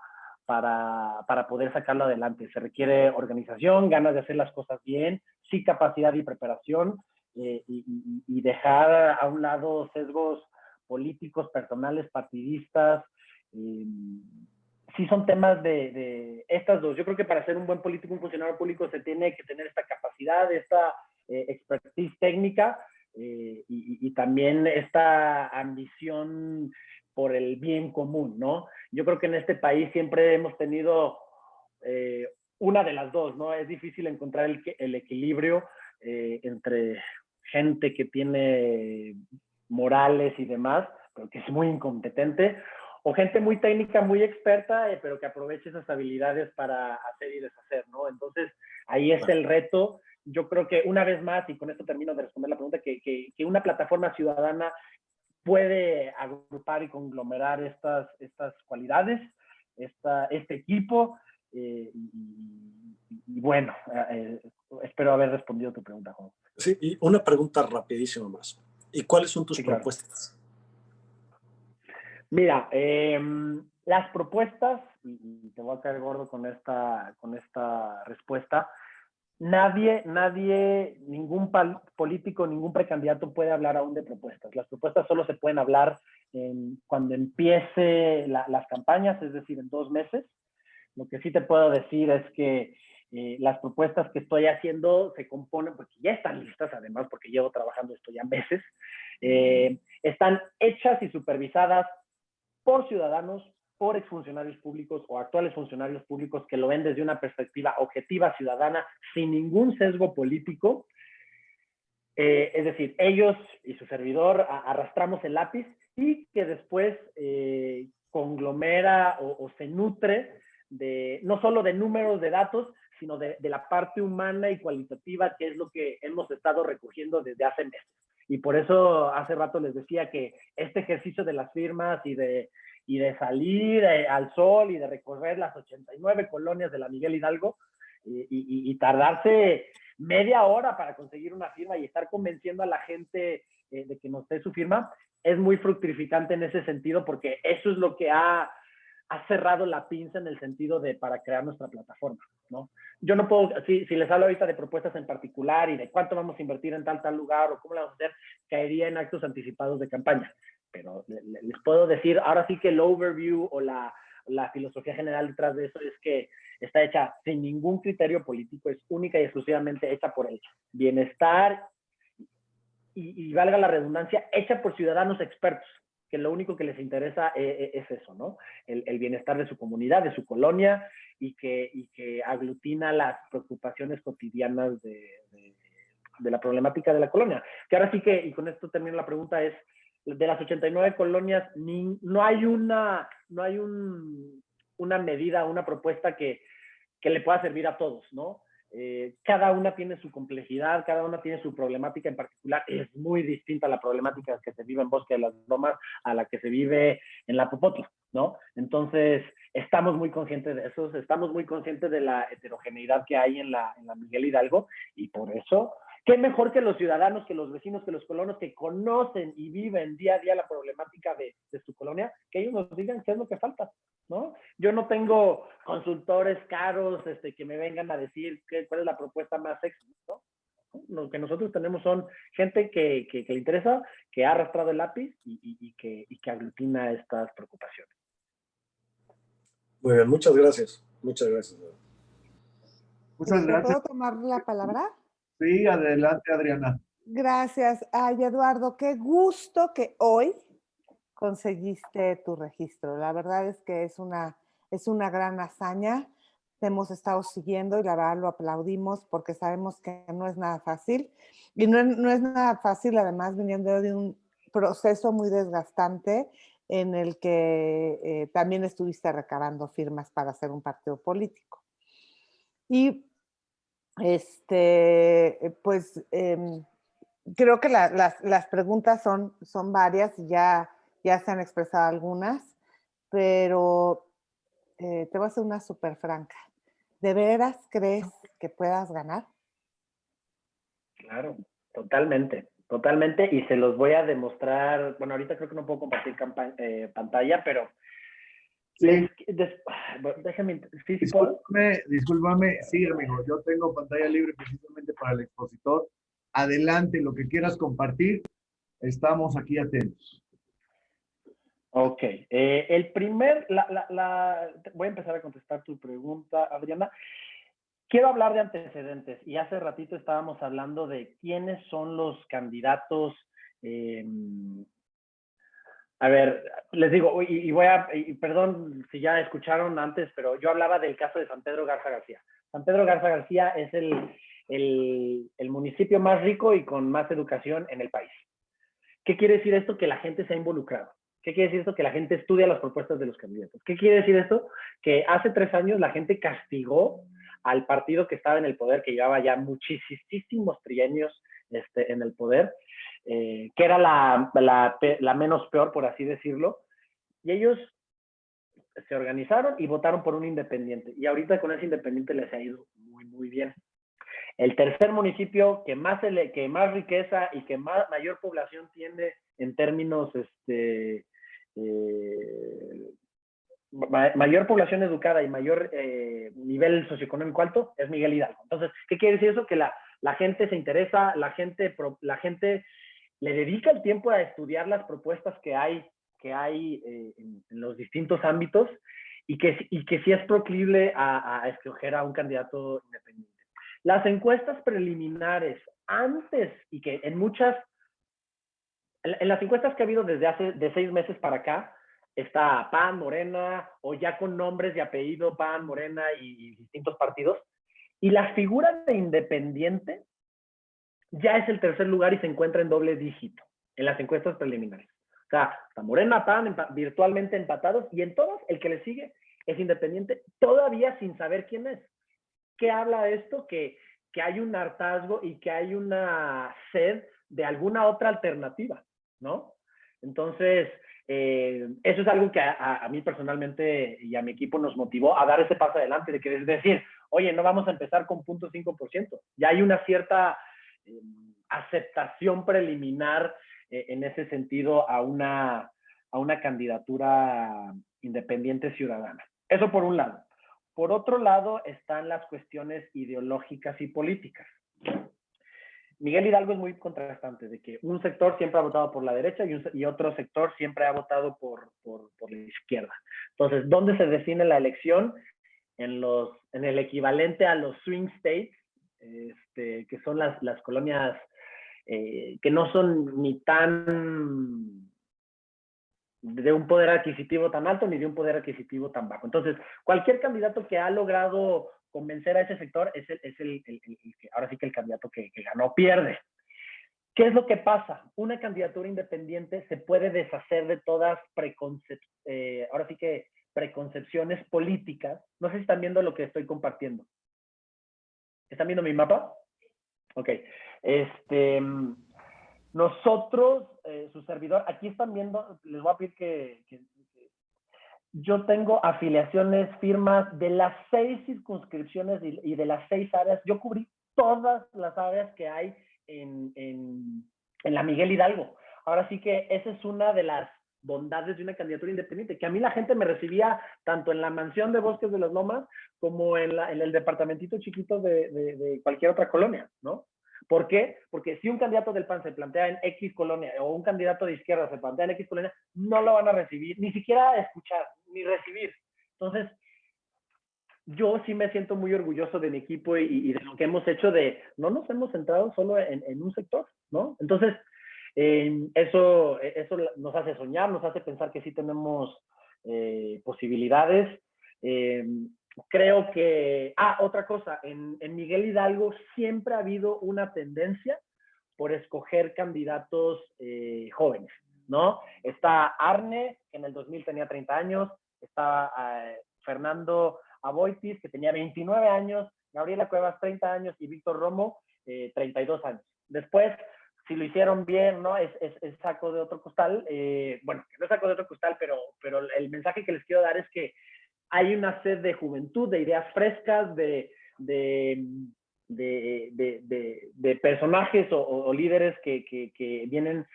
poder sacarlo adelante. Se requiere organización, ganas de hacer las cosas bien, sí capacidad y preparación, y dejar a un lado sesgos políticos, personales, partidistas. Sí son temas de estas dos. Yo creo que para ser un buen político, un funcionario público, se tiene que tener esta capacidad, esta expertise técnica, y también esta ambición por el bien común, ¿no? Yo creo que en este país siempre hemos tenido una de las dos, ¿no? Es difícil encontrar el equilibrio entre gente que tiene morales y demás, pero que es muy incompetente, o gente muy técnica, muy experta, pero que aproveche esas habilidades para hacer y deshacer, ¿no? Entonces, ahí está el reto. Yo creo que una vez más, y con esto termino de responder la pregunta, que una plataforma ciudadana puede agrupar y conglomerar estas cualidades, este equipo, y bueno, espero haber respondido tu pregunta, Juan. Sí, y una pregunta rapidísima más. ¿Y cuáles son tus propuestas? Claro. Mira, las propuestas, y te voy a caer gordo con esta respuesta, nadie, ningún político, ningún precandidato puede hablar aún de propuestas. Las propuestas solo se pueden hablar cuando empiece las campañas, es decir, en 2 meses. Lo que sí te puedo decir es que las propuestas que estoy haciendo se componen, porque ya están listas además, porque llevo trabajando esto ya meses, están hechas y supervisadas por ciudadanos, por exfuncionarios públicos o actuales funcionarios públicos que lo ven desde una perspectiva objetiva, ciudadana, sin ningún sesgo político. Es decir, ellos y su servidor arrastramos el lápiz y que después conglomera o se nutre no solo de números de datos, sino de la parte humana y cualitativa, que es lo que hemos estado recogiendo desde hace meses. Y por eso hace rato les decía que este ejercicio de las firmas y de salir al sol y de recorrer las 89 colonias de la Miguel Hidalgo y tardarse media hora para conseguir una firma y estar convenciendo a la gente de que nos dé su firma, es muy fructificante en ese sentido, porque eso es lo que ha cerrado la pinza en el sentido de para crear nuestra plataforma, ¿no? Yo no puedo, si les hablo ahorita de propuestas en particular y de cuánto vamos a invertir en tal lugar o cómo lo vamos a hacer, caería en actos anticipados de campaña. Pero les puedo decir, ahora sí que el overview o la filosofía general detrás de eso es que está hecha sin ningún criterio político, es única y exclusivamente hecha por el bienestar y valga la redundancia, hecha por ciudadanos expertos, que lo único que les interesa es eso, ¿no? El bienestar de su comunidad, de su colonia, y que aglutina las preocupaciones cotidianas de la problemática de la colonia. Que ahora sí que, y con esto termino la pregunta, es, de las 89 colonias, no hay una medida, una propuesta que le pueda servir a todos, ¿no? Cada una tiene su complejidad, cada una tiene su problemática en particular. Es muy distinta la problemática que se vive en Bosque de las Lomas a la que se vive en la Popotla, ¿no? Entonces, estamos muy conscientes de eso, estamos muy conscientes de la heterogeneidad que hay en la Miguel Hidalgo, y por eso, qué mejor que los ciudadanos, que los vecinos, que los colonos que conocen y viven día a día la problemática de su colonia, que ellos nos digan qué es lo que falta, ¿no? Yo no tengo consultores caros que me vengan a decir cuál es la propuesta más sexy, ¿no? lo que nosotros tenemos son gente que le interesa, que ha arrastrado el lápiz y que aglutina estas preocupaciones. Muy bien, muchas gracias. Muchas gracias. Muchas gracias. ¿Puedo tomar la palabra? Sí, adelante, Adriana. Gracias. Ay, Eduardo, qué gusto que hoy conseguiste tu registro. La verdad es que es una gran hazaña. Te hemos estado siguiendo y la verdad lo aplaudimos porque sabemos que no es nada fácil. Y no es nada fácil, además, viniendo de un proceso muy desgastante en el que también estuviste recabando firmas para hacer un partido político. Y pues creo que las preguntas son varias y ya se han expresado algunas, pero te voy a hacer una súper franca. ¿De veras crees que puedas ganar? Claro, totalmente, totalmente, y se los voy a demostrar. Bueno, ahorita creo que no puedo compartir pantalla, pero Sí. déjame, ¿sí puedo? Discúlpame, sí, amigo, yo tengo pantalla libre precisamente para el expositor. Adelante, lo que quieras compartir, estamos aquí atentos. Ok, voy a empezar a contestar tu pregunta, Adriana. Quiero hablar de antecedentes, y hace ratito estábamos hablando de quiénes son los candidatos. A ver, les digo, y perdón si ya escucharon antes, pero yo hablaba del caso de San Pedro Garza García. San Pedro Garza García es el municipio más rico y con más educación en el país. ¿Qué quiere decir esto? Que la gente se ha involucrado. ¿Qué quiere decir esto? Que la gente estudia las propuestas de los candidatos. ¿Qué quiere decir esto? Que hace 3 años la gente castigó al partido que estaba en el poder, que llevaba ya muchísimos trienios en el poder, que era la menos peor, por así decirlo, y ellos se organizaron y votaron por un independiente, y ahorita con ese independiente les ha ido muy, muy bien. El tercer municipio que más riqueza y que mayor población tiene en términos, mayor población educada y mayor nivel socioeconómico alto es Miguel Hidalgo. Entonces, ¿qué quiere decir eso? Que la gente se interesa, la gente le dedica el tiempo a estudiar las propuestas que hay en los distintos ámbitos, y que sí es proclive a escoger a un candidato independiente. Las encuestas preliminares antes, y que en las encuestas que ha habido de 6 meses para acá, está PAN, Morena, o ya con nombres y apellido PAN, Morena y distintos partidos, y la figura de independiente ya es el tercer lugar y se encuentra en doble dígito en las encuestas preliminares. O sea, está Morena, PAN virtualmente empatados, y en todas el que le sigue es independiente, todavía sin saber quién es. ¿Qué habla esto? Que hay un hartazgo y que hay una sed de alguna otra alternativa, ¿no? Entonces, eso es algo que a mí personalmente y a mi equipo nos motivó a dar ese paso adelante, de que es decir, oye, no vamos a empezar con 0.5%. Ya hay una cierta aceptación preliminar en ese sentido a una candidatura independiente ciudadana. Eso por un lado. Por otro lado, están las cuestiones ideológicas y políticas. Miguel Hidalgo es muy contrastante, de que un sector siempre ha votado por la derecha y otro sector siempre ha votado por la izquierda. Entonces, ¿dónde se define la elección? En el equivalente a los swing states, que son las colonias que no son ni tan de un poder adquisitivo tan alto ni de un poder adquisitivo tan bajo. Entonces, cualquier candidato que ha logrado convencer a ese sector es el que ahora sí que el candidato que ganó pierde. ¿Qué es lo que pasa? Una candidatura independiente se puede deshacer de todas preconcepciones políticas. No sé si están viendo lo que estoy compartiendo. ¿Están viendo mi mapa? Ok. Nosotros, su servidor, aquí están viendo, les voy a pedir que yo tengo afiliaciones, firmas de las 6 circunscripciones y de las 6 áreas. Yo cubrí todas las áreas que hay en la Miguel Hidalgo. Ahora sí que esa es una de las bondades de una candidatura independiente, que a mí la gente me recibía tanto en la mansión de Bosques de las Lomas como en el departamentito chiquito de cualquier otra colonia, ¿no? ¿Por qué? Porque si un candidato del PAN se plantea en X colonia o un candidato de izquierda se plantea en X colonia, no lo van a recibir, ni siquiera escuchar, ni recibir. Entonces, yo sí me siento muy orgulloso de mi equipo y de lo que hemos hecho, de no nos hemos centrado solo en un sector, ¿no? Entonces, eso nos hace soñar, nos hace pensar que sí tenemos posibilidades. Creo que, otra cosa, en Miguel Hidalgo siempre ha habido una tendencia por escoger candidatos jóvenes, ¿no? Está Arne, que en el 2000 tenía 30 años, está Fernando Aboitis, que tenía 29 años, Gabriela Cuevas, 30 años, y Víctor Romo, 32 años. Después, si lo hicieron bien, ¿no? Es saco de otro costal. Bueno, que no es saco de otro costal, pero el mensaje que les quiero dar es que hay una sed de juventud, de ideas frescas, de personajes o líderes que vienen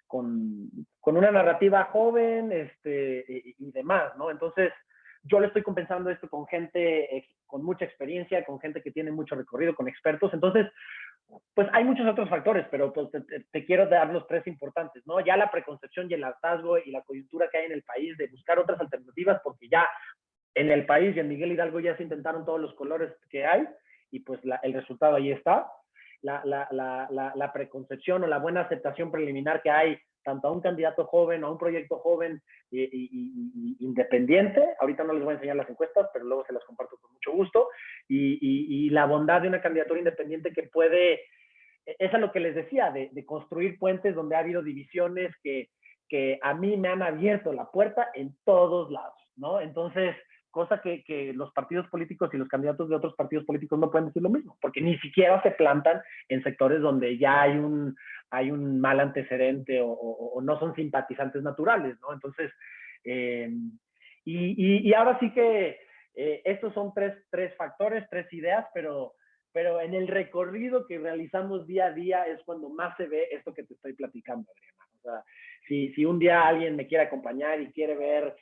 con una narrativa joven y demás, ¿no? Entonces, yo le estoy compensando esto con gente con mucha experiencia, con gente que tiene mucho recorrido, con expertos. Entonces, pues hay muchos otros factores, pero pues, te quiero dar los tres importantes, ¿no? Ya la preconcepción y el hartazgo y la coyuntura que hay en el país de buscar otras alternativas, porque ya en el país y en Miguel Hidalgo ya se intentaron todos los colores que hay, y pues el resultado ahí está. La preconcepción o la buena aceptación preliminar que hay tanto a un candidato joven o a un proyecto joven independiente. Ahorita no les voy a enseñar las encuestas, pero luego se las comparto con mucho gusto. Y la bondad de una candidatura independiente que puede, es a lo que les decía, de construir puentes donde ha habido divisiones que a mí me han abierto la puerta en todos lados, ¿no? Entonces, cosa que los partidos políticos y los candidatos de otros partidos políticos no pueden decir lo mismo, porque ni siquiera se plantan en sectores donde ya hay un mal antecedente o no son simpatizantes naturales, ¿no? Entonces, y ahora sí que estos son tres factores, tres ideas, pero en el recorrido que realizamos día a día es cuando más se ve esto que te estoy platicando, Adriana. O sea, si un día alguien me quiere acompañar y quiere ver,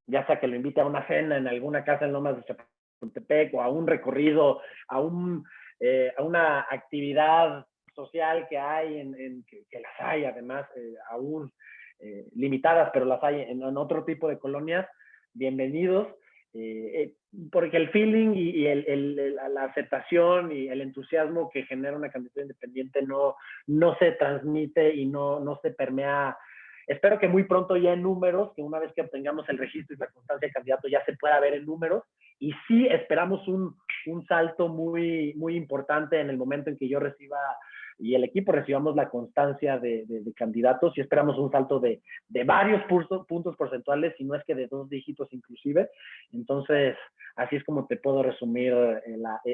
ya sea que lo invite a una cena en alguna casa en Lomas de Chapultepec o a un recorrido, a una actividad social que hay, que las hay además, aún limitadas, pero las hay en otro tipo de colonias, bienvenidos. Porque el feeling y la aceptación y el entusiasmo que genera una candidatura independiente no se transmite y no se permea. Espero que muy pronto ya en números, que una vez que obtengamos el registro y la constancia de candidato ya se pueda ver en números, y sí esperamos un salto muy, muy importante en el momento en que yo reciba y el equipo recibamos la constancia de candidatos, y esperamos un salto de varios puntos porcentuales, si no es que de 2 dígitos inclusive. Entonces, así es como te puedo resumir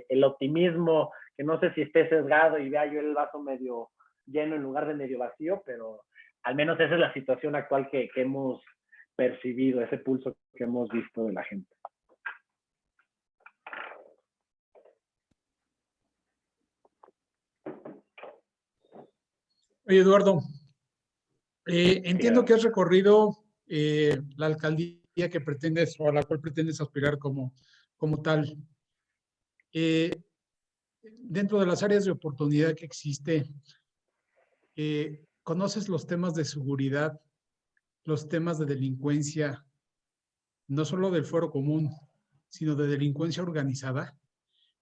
el optimismo, que no sé si esté sesgado y vea yo el vaso medio lleno en lugar de medio vacío, pero al menos esa es la situación actual que hemos percibido, ese pulso que hemos visto de la gente. Oye, Eduardo, entiendo que has recorrido la alcaldía que pretendes o a la cual pretendes aspirar como tal. Dentro de las áreas de oportunidad que existe, ¿conoces los temas de seguridad, los temas de delincuencia, no solo del Fuero Común, sino de delincuencia organizada?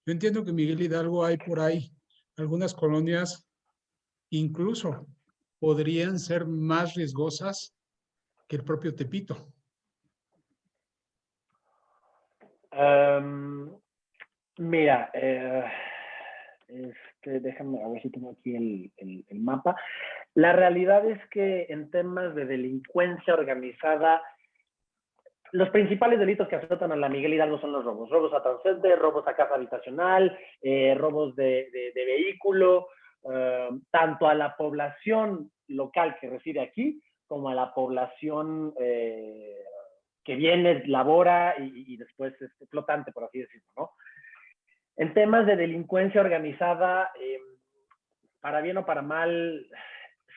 Yo entiendo que en Miguel Hidalgo hay por ahí algunas colonias incluso podrían ser más riesgosas que el propio Tepito. Mira, déjame a ver si tengo aquí el mapa. La realidad es que en temas de delincuencia organizada, los principales delitos que azotan a la Miguel Hidalgo son los robos. Robos a transeúnte, robos a casa habitacional, robos de vehículo, tanto a la población local que reside aquí, como a la población que viene, labora y después es flotante, por así decirlo, ¿no? En temas de delincuencia organizada, para bien o para mal,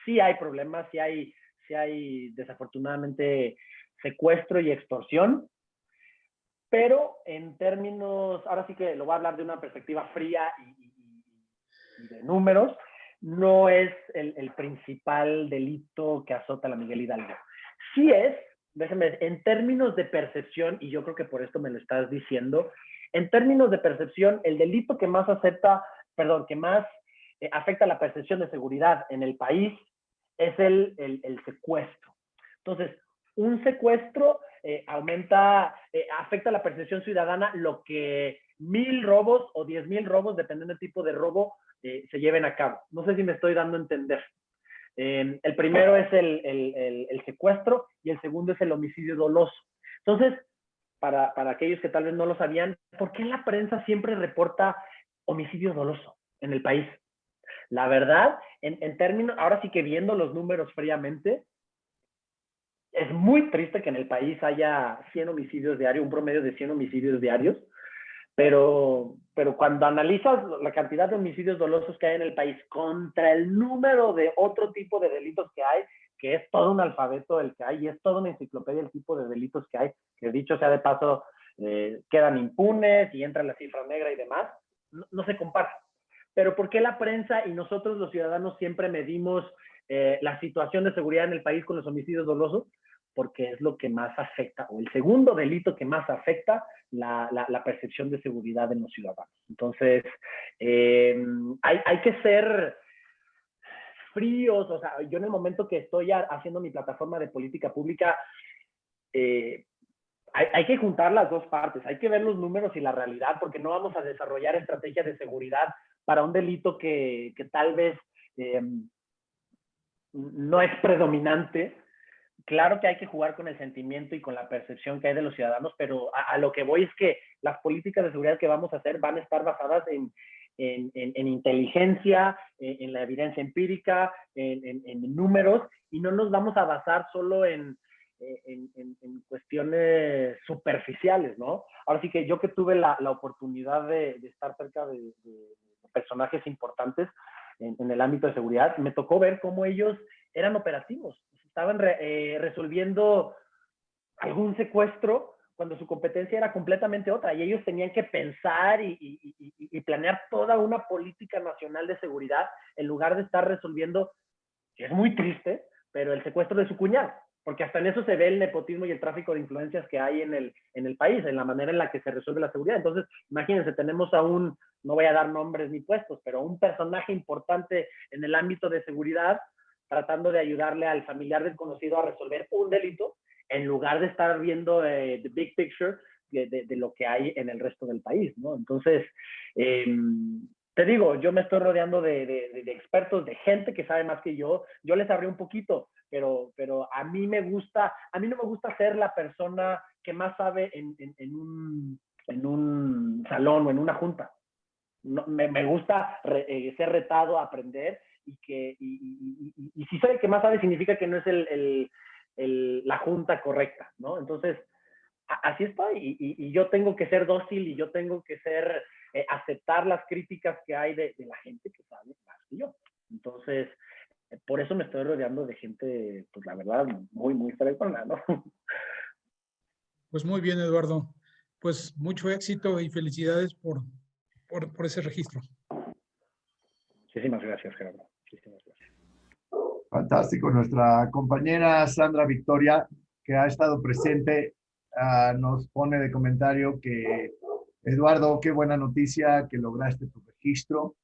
sí hay problemas, sí hay desafortunadamente secuestro y extorsión, pero en términos, ahora sí que lo voy a hablar de una perspectiva fría de números, no es el principal delito que azota a la Miguel Hidalgo. Sí es, déjame, en términos de percepción, y yo creo que por esto me lo estás diciendo, en términos de percepción, el delito que más afecta la percepción de seguridad en el país es el secuestro. Entonces, un secuestro afecta la percepción ciudadana lo que 1,000 robos o 10,000 robos, dependiendo del tipo de robo, se lleven a cabo. No sé si me estoy dando a entender. El primero es el secuestro y el segundo es el homicidio doloso. Entonces, para aquellos que tal vez no lo sabían, ¿por qué la prensa siempre reporta homicidio doloso en el país? La verdad, en términos, ahora sí que viendo los números fríamente, es muy triste que en el país haya 100 homicidios diarios, un promedio de 100 homicidios diarios, pero cuando analizas la cantidad de homicidios dolosos que hay en el país contra el número de otro tipo de delitos que hay, que es todo un alfabeto el que hay y es toda una enciclopedia el tipo de delitos que hay, que dicho sea de paso, quedan impunes y entra la cifra negra y demás, no se compara. Pero ¿por qué la prensa y nosotros los ciudadanos siempre medimos la situación de seguridad en el país con los homicidios dolosos? Porque es lo que más afecta, o el segundo delito que más afecta la percepción de seguridad de los ciudadanos. Entonces, hay que ser fríos, o sea, yo en el momento que estoy haciendo mi plataforma de política pública, hay que juntar las dos partes, hay que ver los números y la realidad, porque no vamos a desarrollar estrategias de seguridad para un delito que tal vez no es predominante. Claro que hay que jugar con el sentimiento y con la percepción que hay de los ciudadanos, pero a lo que voy es que las políticas de seguridad que vamos a hacer van a estar basadas en inteligencia, en la evidencia empírica, en números, y no nos vamos a basar solo en cuestiones superficiales, ¿no? Ahora sí que yo que tuve la oportunidad de estar cerca de personajes importantes en el ámbito de seguridad, me tocó ver cómo ellos eran operativos, estaban resolviendo algún secuestro cuando su competencia era completamente otra y ellos tenían que pensar y planear toda una política nacional de seguridad en lugar de estar resolviendo, que es muy triste, pero el secuestro de su cuñado, porque hasta en eso se ve el nepotismo y el tráfico de influencias que hay en el país, en la manera en la que se resuelve la seguridad. Entonces, imagínense, tenemos a no voy a dar nombres ni puestos, pero un personaje importante en el ámbito de seguridad tratando de ayudarle al familiar del conocido a resolver un delito, en lugar de estar viendo the big picture de lo que hay en el resto del país, ¿no? Entonces, te digo, yo me estoy rodeando de expertos, de gente que sabe más que yo les abrí un poquito, pero a mí no me gusta ser la persona que más sabe en un salón o en una junta. No, me gusta ser retado a aprender y si soy el que más sabe significa que no es la junta correcta, ¿no? Entonces, así estoy y yo tengo que ser dócil y yo tengo que aceptar las críticas que hay de la gente que sabe más que yo. Entonces, por eso me estoy rodeando de gente, pues la verdad, muy, muy fregona, ¿no? Pues muy bien, Eduardo. Pues mucho éxito y felicidades por ese registro. Muchísimas gracias, Gerardo. Muchísimas gracias. Fantástico. Nuestra compañera Sandra Victoria, que ha estado presente, nos pone de comentario que, Eduardo, qué buena noticia que lograste tu registro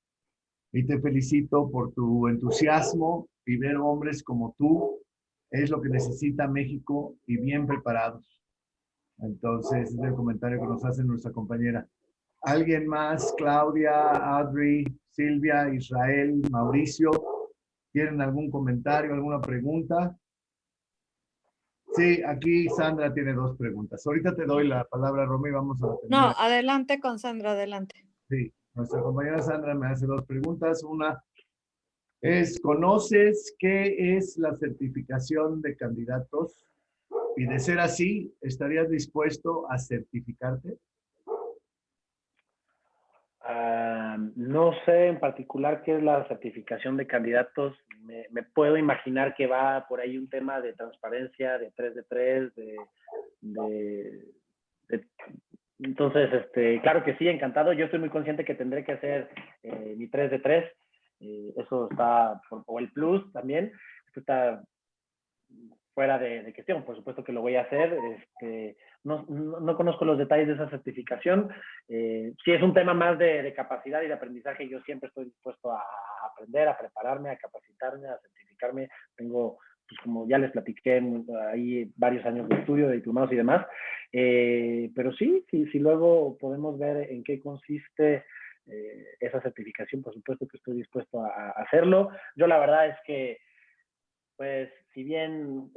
y te felicito por tu entusiasmo y ver hombres como tú es lo que necesita México y bien preparados. Entonces, es el comentario que nos hace nuestra compañera. ¿Alguien más? Claudia, Audrey, Silvia, Israel, Mauricio, ¿tienen algún comentario, alguna pregunta? Sí, aquí Sandra tiene dos preguntas. Ahorita te doy la palabra, Romy, vamos a terminar. No, adelante con Sandra, adelante. Sí, nuestra compañera Sandra me hace dos preguntas. Una es, ¿conoces qué es la certificación de candidatos? Y de ser así, ¿estarías dispuesto a certificarte? No sé en particular qué es la certificación de candidatos. Me puedo imaginar que va por ahí un tema de transparencia, de 3 de 3, entonces, claro que sí, encantado. Yo estoy muy consciente que tendré que hacer mi 3 de 3. Eso está, o el plus también, esto está fuera de cuestión. Por supuesto que lo voy a hacer. No conozco los detalles de esa certificación. Si es un tema más de capacidad y de aprendizaje, yo siempre estoy dispuesto a aprender, a prepararme, a capacitarme, a certificarme. Tengo, pues como ya les platiqué, ahí varios años de estudio, de diplomados y demás. Pero sí, luego podemos ver en qué consiste esa certificación. Por supuesto que estoy dispuesto a hacerlo. Yo la verdad es que, pues, si bien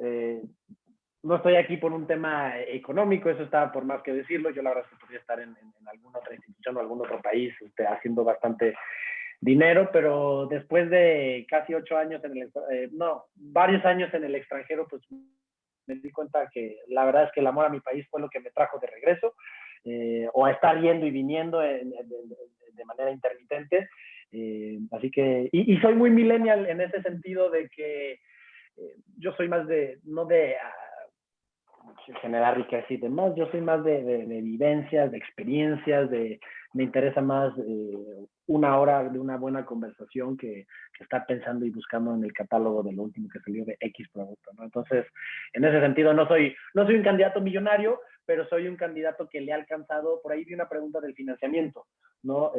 no estoy aquí por un tema económico, eso está por más que decirlo. Yo la verdad es que podría estar en alguna otra institución o algún otro país haciendo bastante dinero, pero después de casi 8 años varios años en el extranjero, pues me di cuenta que la verdad es que el amor a mi país fue lo que me trajo de regreso, o a estar yendo y viniendo de manera intermitente. Así que, y soy muy millennial en ese sentido de que yo soy más no de generar riqueza y demás, yo soy más de vivencias, de experiencias, me interesa más una hora de una buena conversación que estar pensando y buscando en el catálogo de lo último que salió de X producto, ¿no? Entonces, en ese sentido, no soy un candidato millonario, pero soy un candidato que le ha alcanzado, por ahí vi una pregunta del financiamiento, ¿no?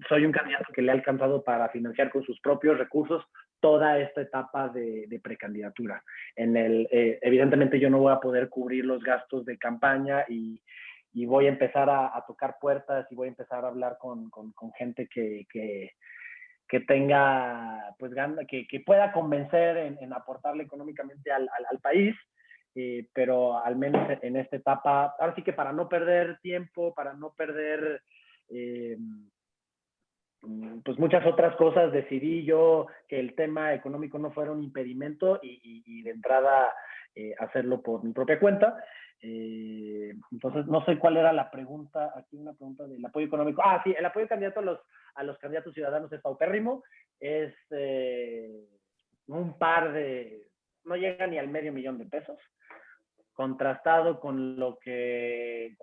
Soy un candidato que le ha alcanzado para financiar con sus propios recursos toda esta etapa de precandidatura. Evidentemente yo no voy a poder cubrir los gastos de campaña y voy a empezar a tocar puertas y voy a empezar a hablar con gente que tenga, pues, que pueda convencer en aportarle económicamente al país. Pero al menos en esta etapa, ahora sí que para no perder tiempo, para no perder pues muchas otras cosas, decidí yo que el tema económico no fuera un impedimento y de entrada hacerlo por mi propia cuenta. Entonces, no sé cuál era la pregunta, aquí una pregunta del apoyo económico. Sí, el apoyo candidato a los candidatos ciudadanos es paupérrimo, es un par no llega ni al $500,000, contrastado con lo que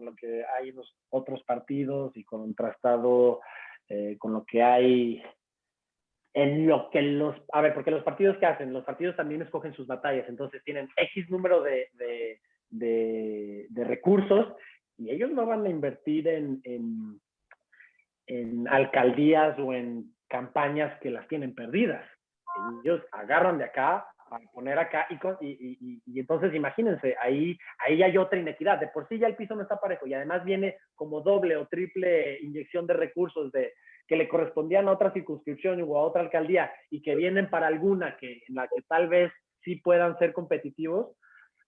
hay en los otros partidos y contrastado con lo que hay en lo que porque los partidos, ¿qué hacen? Los partidos también escogen sus batallas, entonces tienen X número de recursos y ellos no van a invertir en alcaldías o en campañas que las tienen perdidas. Ellos agarran de acá para poner acá y entonces imagínense, ahí hay otra inequidad. De por sí ya el piso no está parejo y además viene como doble o triple inyección de recursos que le correspondían a otra circunscripción o a otra alcaldía y que vienen para alguna en la que tal vez sí puedan ser competitivos.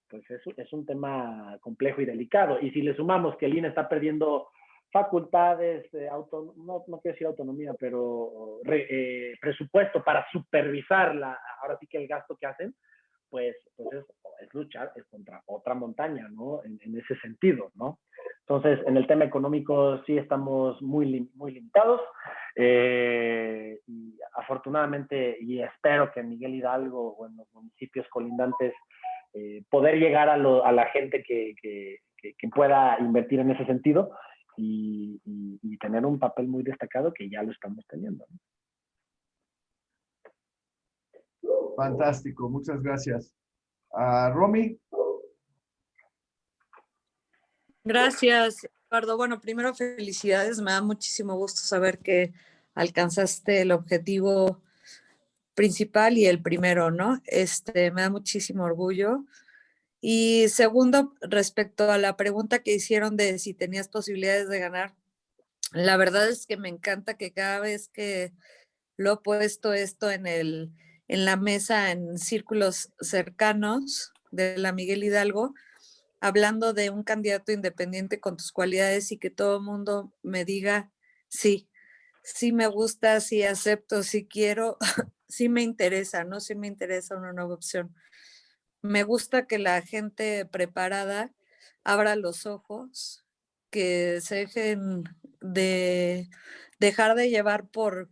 Pues es un tema complejo y delicado. Y si le sumamos que el INE está perdiendo facultades, no quiero decir autonomía, pero presupuesto para supervisar ahora sí que el gasto que hacen, pues es luchar, es contra otra montaña, ¿no? En ese sentido, ¿no? Entonces, en el tema económico sí estamos muy limitados. Y afortunadamente, y espero que en Miguel Hidalgo o en los municipios colindantes poder llegar a la gente que pueda invertir en ese sentido y tener un papel muy destacado que ya lo estamos teniendo, ¿no? Fantástico, muchas gracias. Romy. Gracias, Eduardo. Bueno, primero felicidades. Me da muchísimo gusto saber que alcanzaste el objetivo principal y el primero, ¿no? Me da muchísimo orgullo. Y segundo, respecto a la pregunta que hicieron de si tenías posibilidades de ganar, la verdad es que me encanta que cada vez que lo he puesto esto en la mesa, en círculos cercanos de la Miguel Hidalgo, hablando de un candidato independiente con tus cualidades y que todo el mundo me diga, sí me gusta, sí acepto, sí quiero, sí me interesa, ¿no? Sí me interesa una nueva opción. Me gusta que la gente preparada abra los ojos, que se dejen de dejar de llevar por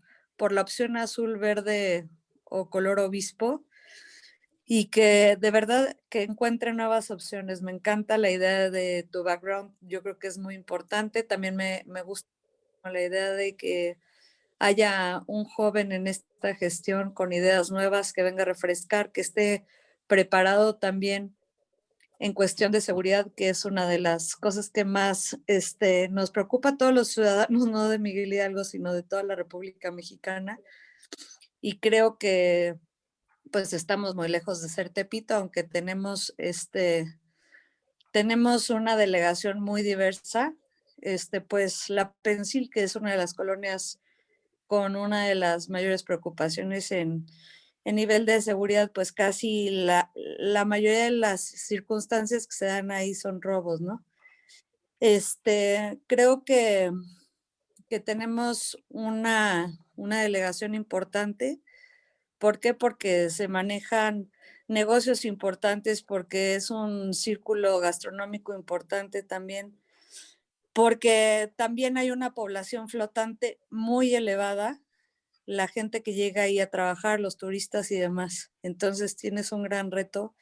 la opción azul, verde o color obispo y que de verdad que encuentren nuevas opciones. Me encanta la idea de tu background, yo creo que es muy importante. También me gusta la idea de que haya un joven en esta gestión con ideas nuevas que venga a refrescar, que esté preparado también en cuestión de seguridad, que es una de las cosas que más nos preocupa a todos los ciudadanos, no de Miguel Hidalgo, sino de toda la República Mexicana. Y creo que pues estamos muy lejos de ser Tepito, aunque tenemos una delegación muy diversa. Pues la Pensil, que es una de las colonias con una de las mayores preocupaciones en nivel de seguridad, pues casi la mayoría de las circunstancias que se dan ahí son robos, ¿no? Creo que tenemos una delegación importante. ¿Por qué? Porque se manejan negocios importantes, porque es un círculo gastronómico importante también, porque también hay una población flotante muy elevada, la gente que llega ahí a trabajar, los turistas y demás. Entonces tienes un gran reto,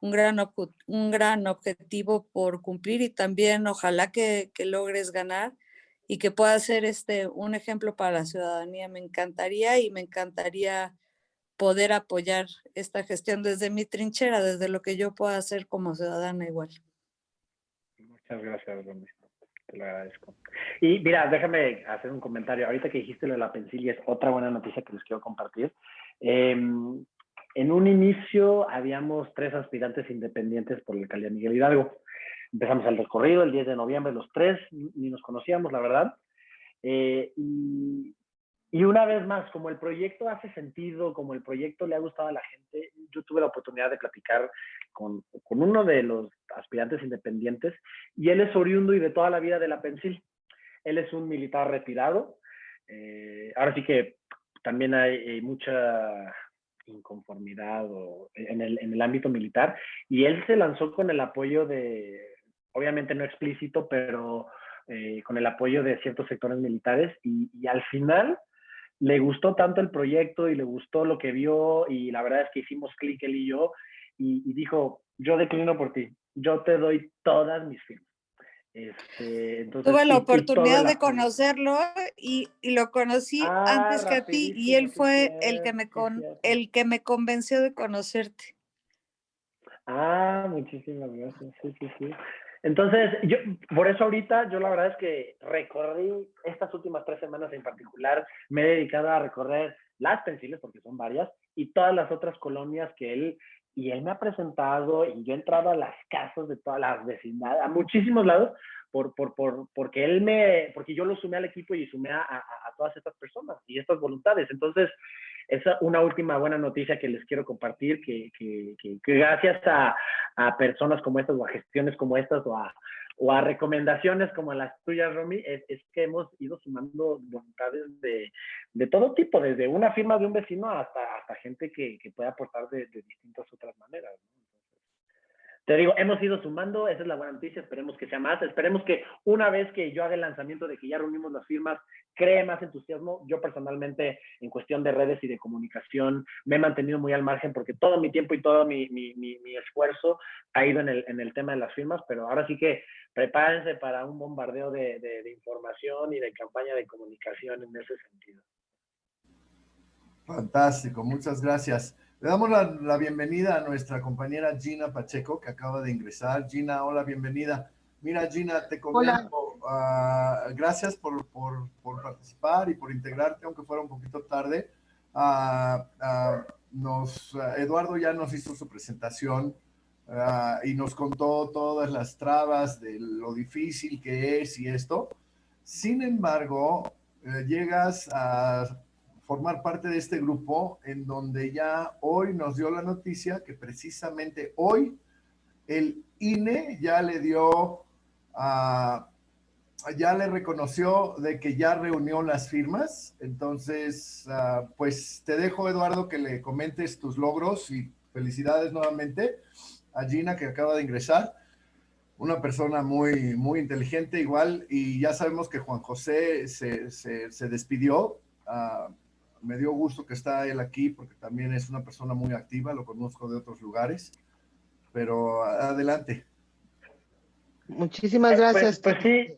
un gran objetivo por cumplir, y también ojalá que logres ganar y que pueda ser un ejemplo para la ciudadanía. Me encantaría poder apoyar esta gestión desde mi trinchera, desde lo que yo pueda hacer como ciudadana igual. Muchas gracias, Romy. Te lo agradezco. Y mira, déjame hacer un comentario. Ahorita que dijiste lo de la Pensilia, es otra buena noticia que les quiero compartir. En un inicio habíamos 3 aspirantes independientes por la alcaldía Miguel Hidalgo. Empezamos el recorrido el 10 de noviembre, los 3, ni nos conocíamos, la verdad. Y una vez más, como el proyecto hace sentido, como el proyecto le ha gustado a la gente, yo tuve la oportunidad de platicar con uno de los aspirantes independientes, y él es oriundo y de toda la vida de la Pensil. Él es un militar retirado. Ahora sí que también hay mucha inconformidad en el ámbito militar, y él se lanzó con el apoyo obviamente no explícito, pero con el apoyo de ciertos sectores militares, y al final le gustó tanto el proyecto y le gustó lo que vio, y la verdad es que hicimos clic él y yo, y dijo, yo declino por ti, yo te doy todas mis firmas. Entonces, tuve la y todo oportunidad el de apoyo. conocerlo y lo conocí antes que a ti, y él Rapidísimo, sí, fue cierto. el que me convenció de conocerte. Muchísimas gracias. Sí. Entonces, por eso ahorita, yo la verdad es que recorrí estas últimas 3 semanas en particular, me he dedicado a recorrer las Pensiles, porque son varias, y todas las otras colonias que él me ha presentado, y yo he entrado a las casas de todas las vecindades, a muchísimos lados, porque yo lo sumé al equipo y sumé a todas estas personas y estas voluntades. Entonces, es una última buena noticia que les quiero compartir, que gracias a personas como estas, o a gestiones como estas, o a recomendaciones como las tuyas, Romy, es que hemos ido sumando voluntades de todo tipo, desde una firma de un vecino hasta gente que puede aportar de distintas otras maneras, ¿no? Te digo, hemos ido sumando, esa es la buena noticia, esperemos que sea más, esperemos que una vez que yo haga el lanzamiento de que ya reunimos las firmas, cree más entusiasmo. Yo personalmente, en cuestión de redes y de comunicación, me he mantenido muy al margen, porque todo mi tiempo y todo mi esfuerzo ha ido en el tema de las firmas, pero ahora sí que prepárense para un bombardeo de información y de campaña de comunicación en ese sentido. Fantástico, muchas gracias. Le damos la bienvenida a nuestra compañera Gina Pacheco, que acaba de ingresar. Gina, hola, bienvenida. Mira, Gina, te comento, gracias por participar y por integrarte, aunque fuera un poquito tarde. Eduardo ya nos hizo su presentación y nos contó todas las trabas de lo difícil que es y esto. Sin embargo, llegas a formar parte de este grupo en donde ya hoy nos dio la noticia que precisamente hoy el INE ya le dio, ya le reconoció de que ya reunió las firmas. Entonces, pues te dejo, Eduardo, que le comentes tus logros, y felicidades nuevamente a Gina, que acaba de ingresar. Una persona muy, muy inteligente igual, y ya sabemos que Juan José se despidió. Me dio gusto que está él aquí, porque también es una persona muy activa, lo conozco de otros lugares, pero adelante. Muchísimas gracias. Pues sí,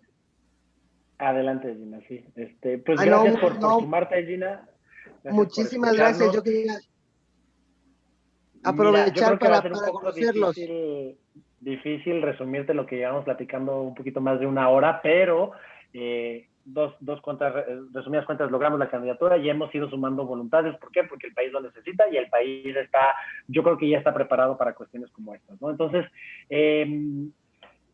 Adelante, Gina, sí. Pues Ah, no, gracias por no, sumarte, Gina. Gracias por muchísimas gracias. escucharnos. Yo quería Mira, yo aprovechar creo que va a ser un para poco conocerlos. difícil resumirte lo que llevamos platicando un poquito más de una hora, pero resumidas cuentas, logramos la candidatura y hemos ido sumando voluntades. ¿Por qué? Porque el país lo necesita y el país está, yo creo que ya está preparado para cuestiones como estas, ¿no? Entonces,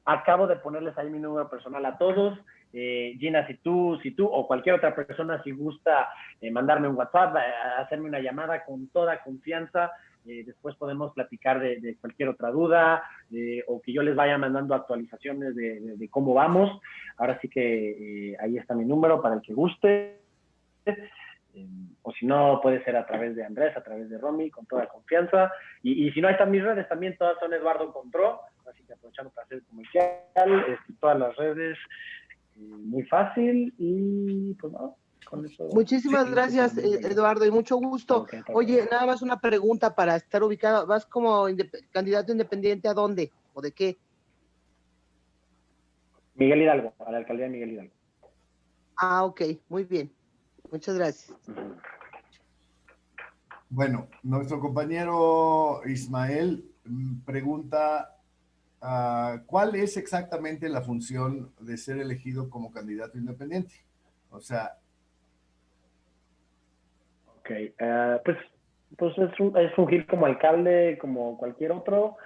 acabo de ponerles ahí mi número personal a todos. Gina, si tú o cualquier otra persona, si gusta mandarme un WhatsApp, hacerme una llamada con toda confianza, después podemos platicar de cualquier otra duda o que yo les vaya mandando actualizaciones de cómo vamos. Ahora sí que ahí está mi número para el que guste. O si no, puede ser a través de Andrés, a través de Romy, con toda confianza. Y si no, ahí están mis redes también, todas son Eduardo Contró, así que aprovechando para hacer comercial, todas las redes, muy fácil, y pues no, con eso. Muchísimas gracias, Eduardo, y mucho gusto. Okay, Oye, nada más una pregunta para estar ubicado. ¿Vas como candidato independiente a dónde o de qué? Miguel Hidalgo, a la alcaldía de Miguel Hidalgo. Ah, ok, muy bien. Muchas gracias. Bueno, nuestro compañero Ismael pregunta, ¿cuál es exactamente la función de ser elegido como candidato independiente? O sea... Ok, pues es fungir como alcalde, como cualquier otro,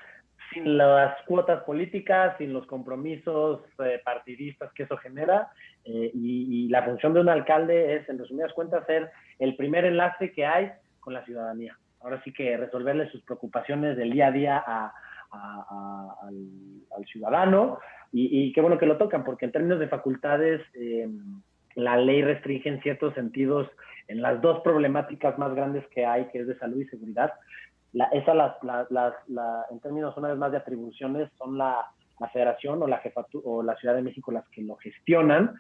sin las cuotas políticas, sin los compromisos partidistas que eso genera, y la función de un alcalde es, en resumidas cuentas, ser el primer enlace que hay con la ciudadanía. Ahora sí que resolverle sus preocupaciones del día a día al ciudadano, y qué bueno que lo tocan, porque en términos de facultades, la ley restringe en ciertos sentidos en las dos problemáticas más grandes que hay, que es de salud y seguridad. En términos una vez más de atribuciones, son la Federación o la Jefatura o la Ciudad de México las que lo gestionan,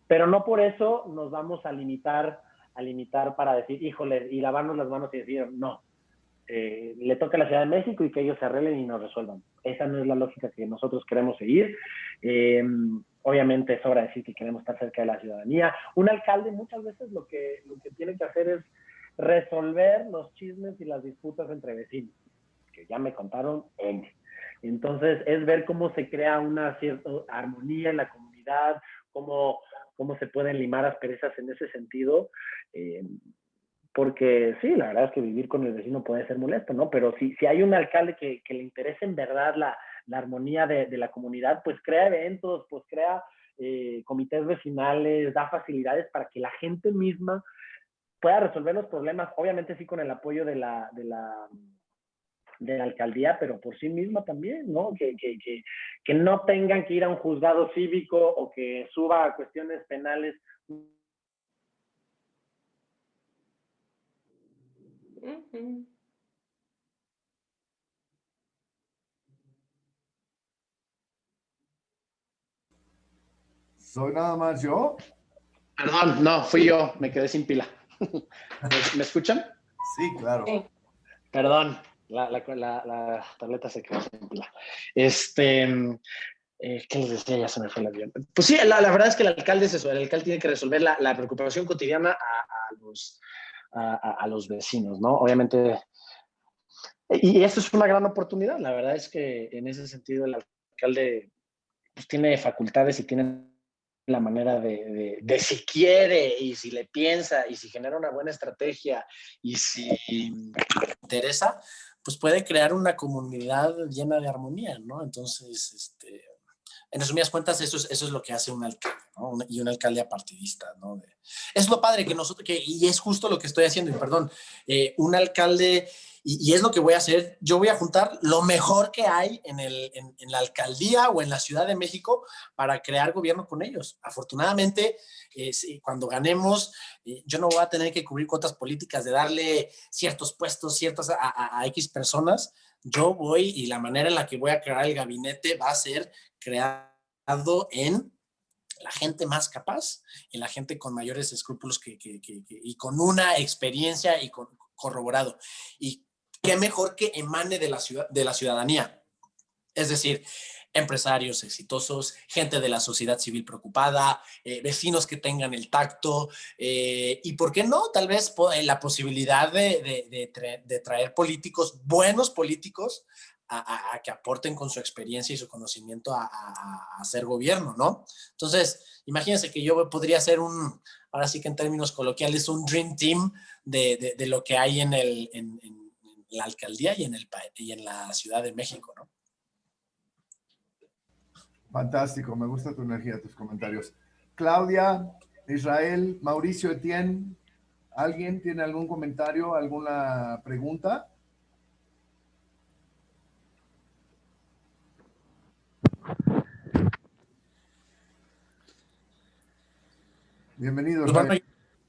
pero no por eso nos vamos a limitar para decir, híjole, y lavarnos las manos y decir, no, le toca a la Ciudad de México y que ellos se arreglen y nos resuelvan. Esa no es la lógica que nosotros queremos seguir. Obviamente sobra decir que queremos estar cerca de la ciudadanía. Un alcalde muchas veces lo que tiene que hacer es resolver los chismes y las disputas entre vecinos, que ya me contaron. Entonces es ver cómo se crea una cierta armonía en la comunidad, cómo se pueden limar asperezas en ese sentido. Porque sí, la verdad es que vivir con el vecino puede ser molesto, ¿no? Pero si hay un alcalde que le interesa en verdad la armonía de la comunidad, pues crea eventos, pues crea comités vecinales, da facilidades para que la gente misma pueda resolver los problemas, obviamente sí con el apoyo de la alcaldía, pero por sí misma también, ¿no? Que no tengan que ir a un juzgado cívico o que suba a cuestiones penales. ¿Soy nada más yo? Perdón, no, fui yo, me quedé sin pila. ¿Me escuchan? Sí, claro. Sí. Perdón, la tableta se quedó sin pila. ¿Qué les decía? Ya se me fue el avión. Pues sí, la verdad es que el alcalde es eso, el alcalde tiene que resolver la preocupación cotidiana a los vecinos, ¿no? Obviamente, y esto es una gran oportunidad, la verdad es que en ese sentido el alcalde pues tiene facultades y tiene la manera de si quiere y si le piensa y si genera una buena estrategia y si le interesa, pues puede crear una comunidad llena de armonía, ¿no? Entonces, en resumidas cuentas, eso es lo que hace un alcalde, ¿no? Y un alcalde apartidista, ¿no? Es lo padre que nosotros, y es justo lo que estoy haciendo, y perdón, un alcalde, y es lo que voy a hacer, yo voy a juntar lo mejor que hay en la alcaldía o en la Ciudad de México para crear gobierno con ellos. Afortunadamente, cuando ganemos, yo no voy a tener que cubrir cuotas políticas de darle ciertos puestos, a X personas. Yo voy, y la manera en la que voy a crear el gabinete va a ser creado en la gente más capaz, en la gente con mayores escrúpulos y con una experiencia y corroborado. Y qué mejor que emane de la ciudadanía. Es decir, empresarios exitosos, gente de la sociedad civil preocupada, vecinos que tengan el tacto, y por qué no, tal vez la posibilidad de traer políticos, buenos políticos, a que aporten con su experiencia y su conocimiento a hacer gobierno, ¿no? Entonces, imagínense que yo podría ser ahora sí que en términos coloquiales, un dream team de lo que hay en la alcaldía y en la Ciudad de México, ¿no? Fantástico, me gusta tu energía, tus comentarios. Claudia, Israel, Mauricio, Etienne, ¿alguien tiene algún comentario, alguna pregunta? Bienvenido, Pues Israel. bueno,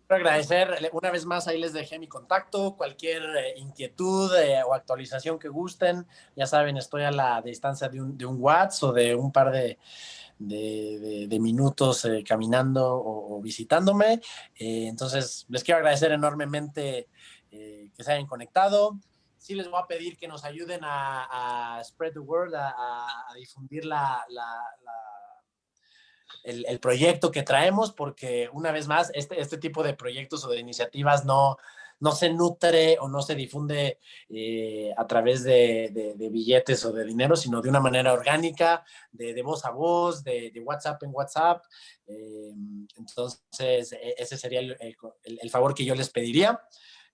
quiero agradecer una vez más, ahí les dejé mi contacto, cualquier inquietud o actualización que gusten, ya saben, estoy a la distancia de un WhatsApp o de un par de minutos caminando o visitándome. Entonces, les quiero agradecer enormemente que se hayan conectado. Sí les voy a pedir que nos ayuden a spread the word, a difundir el proyecto que traemos, porque una vez más, este tipo de proyectos o de iniciativas no se nutre o no se difunde a través de billetes o de dinero, sino de una manera orgánica, de voz a voz, de WhatsApp en WhatsApp. Entonces, ese sería el favor que yo les pediría.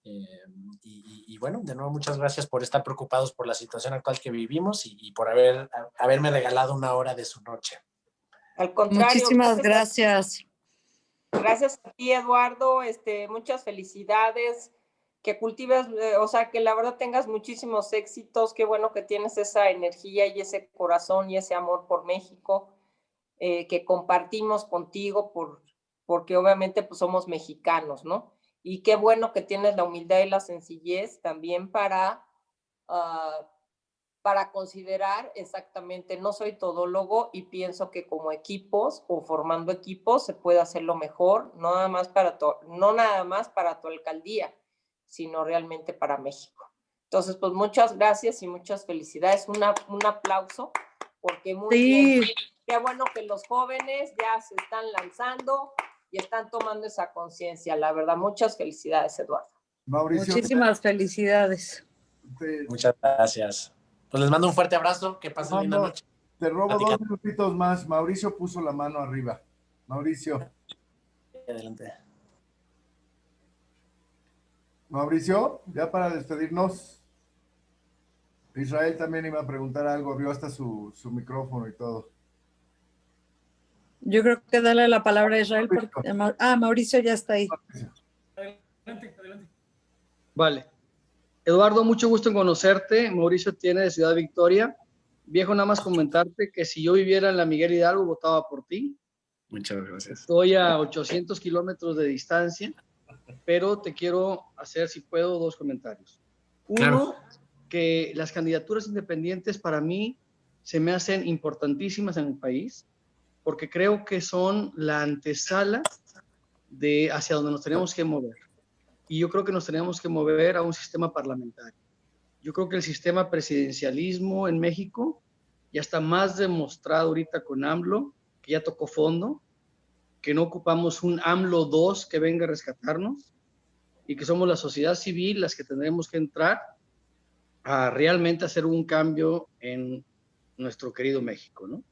Y bueno, de nuevo, muchas gracias por estar preocupados por la situación actual que vivimos y por haberme regalado una hora de su noche. Al contrario. Muchísimas gracias. Gracias a ti, Eduardo. Muchas felicidades. Que cultives, o sea, que la verdad tengas muchísimos éxitos. Qué bueno que tienes esa energía y ese corazón y ese amor por México que compartimos contigo porque obviamente pues somos mexicanos, ¿no? Y qué bueno que tienes la humildad y la sencillez también para considerar exactamente, no soy todólogo y pienso que como equipos o formando equipos se puede hacer lo mejor, no nada más para tu alcaldía, sino realmente para México. Entonces, pues muchas gracias y muchas felicidades. Un aplauso, porque muy bien. Qué bueno que los jóvenes ya se están lanzando y están tomando esa conciencia. La verdad, muchas felicidades, Eduardo. Mauricio, muchísimas felicidades. Muchas gracias. Pues les mando un fuerte abrazo, que pasen linda noche. Te robo 2 minutitos más. Mauricio puso la mano arriba. Mauricio. Adelante. Mauricio, ya para despedirnos. Israel también iba a preguntar algo, vio hasta su micrófono y todo. Yo creo que dale la palabra a Israel porque Mauricio ya está ahí. Adelante. Vale. Eduardo, mucho gusto en conocerte. Mauricio tiene de Ciudad Victoria. Viejo, nada más comentarte que si yo viviera en la Miguel Hidalgo, votaba por ti. Muchas gracias. Estoy a 800 kilómetros de distancia, pero te quiero hacer, si puedo, 2 comentarios. Uno, que las candidaturas independientes para mí se me hacen importantísimas en el país, porque creo que son la antesala de hacia donde nos tenemos que mover. Y yo creo que nos tenemos que mover a un sistema parlamentario. Yo creo que el sistema presidencialismo en México ya está más demostrado ahorita con AMLO, que ya tocó fondo, que no ocupamos un AMLO 2 que venga a rescatarnos y que somos la sociedad civil las que tendremos que entrar a realmente hacer un cambio en nuestro querido México, ¿no?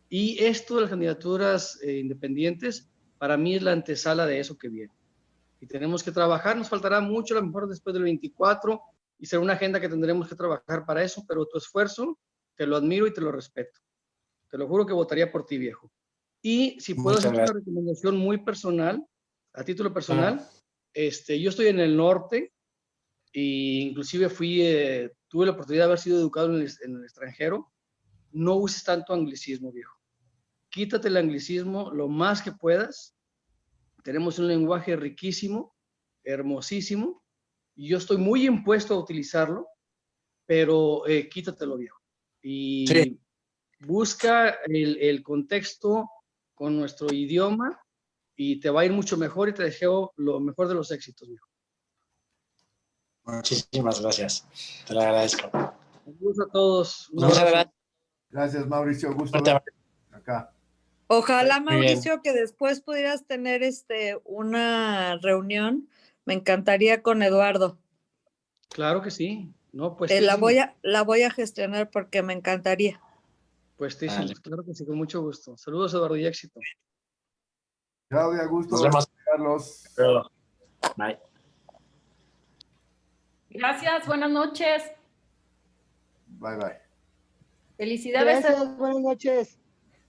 Y esto de las candidaturas independientes, para mí es la antesala de eso que viene. Y tenemos que trabajar, nos faltará mucho, a lo mejor después del 24, y será una agenda que tendremos que trabajar para eso, pero tu esfuerzo, te lo admiro y te lo respeto. Te lo juro que votaría por ti, viejo. Y si puedo hacer una recomendación muy personal, a título personal, yo estoy en el norte, e inclusive tuve la oportunidad de haber sido educado en el extranjero. No uses tanto anglicismo, viejo. Quítate el anglicismo lo más que puedas. Tenemos un lenguaje riquísimo, hermosísimo, y yo estoy muy impuesto a utilizarlo, pero quítatelo, viejo. Y busca el contexto con nuestro idioma y te va a ir mucho mejor y te deseo lo mejor de los éxitos, viejo. Muchísimas gracias. Te lo agradezco. Un gusto a todos. Muchas gracias. Gracias, Mauricio. Gusto Fuerte verte acá. Ojalá, Muy bien. Mauricio, que después pudieras tener una reunión. Me encantaría con Eduardo. Claro que sí. No, pues La voy a gestionar porque me encantaría. puestísimos. Vale. Claro que sí, con mucho gusto. Saludos, Eduardo, y éxito. Claudia, gusto. Nos vemos. Carlos. Bye. Gracias, buenas noches. Bye, bye. Felicidades. Gracias, buenas noches.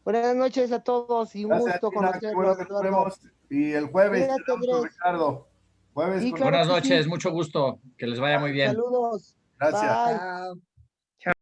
Buenas noches a todos y un Gracias, gusto Tina, qué conocerlos, bueno que nos Eduardo. vemos. Y el jueves Cuídate, tenemos con Andrés. Ricardo. Jueves Sí, con- claro Buenas que sí. noches, mucho gusto. Que les vaya muy bien. Saludos. Gracias. Bye. Chao.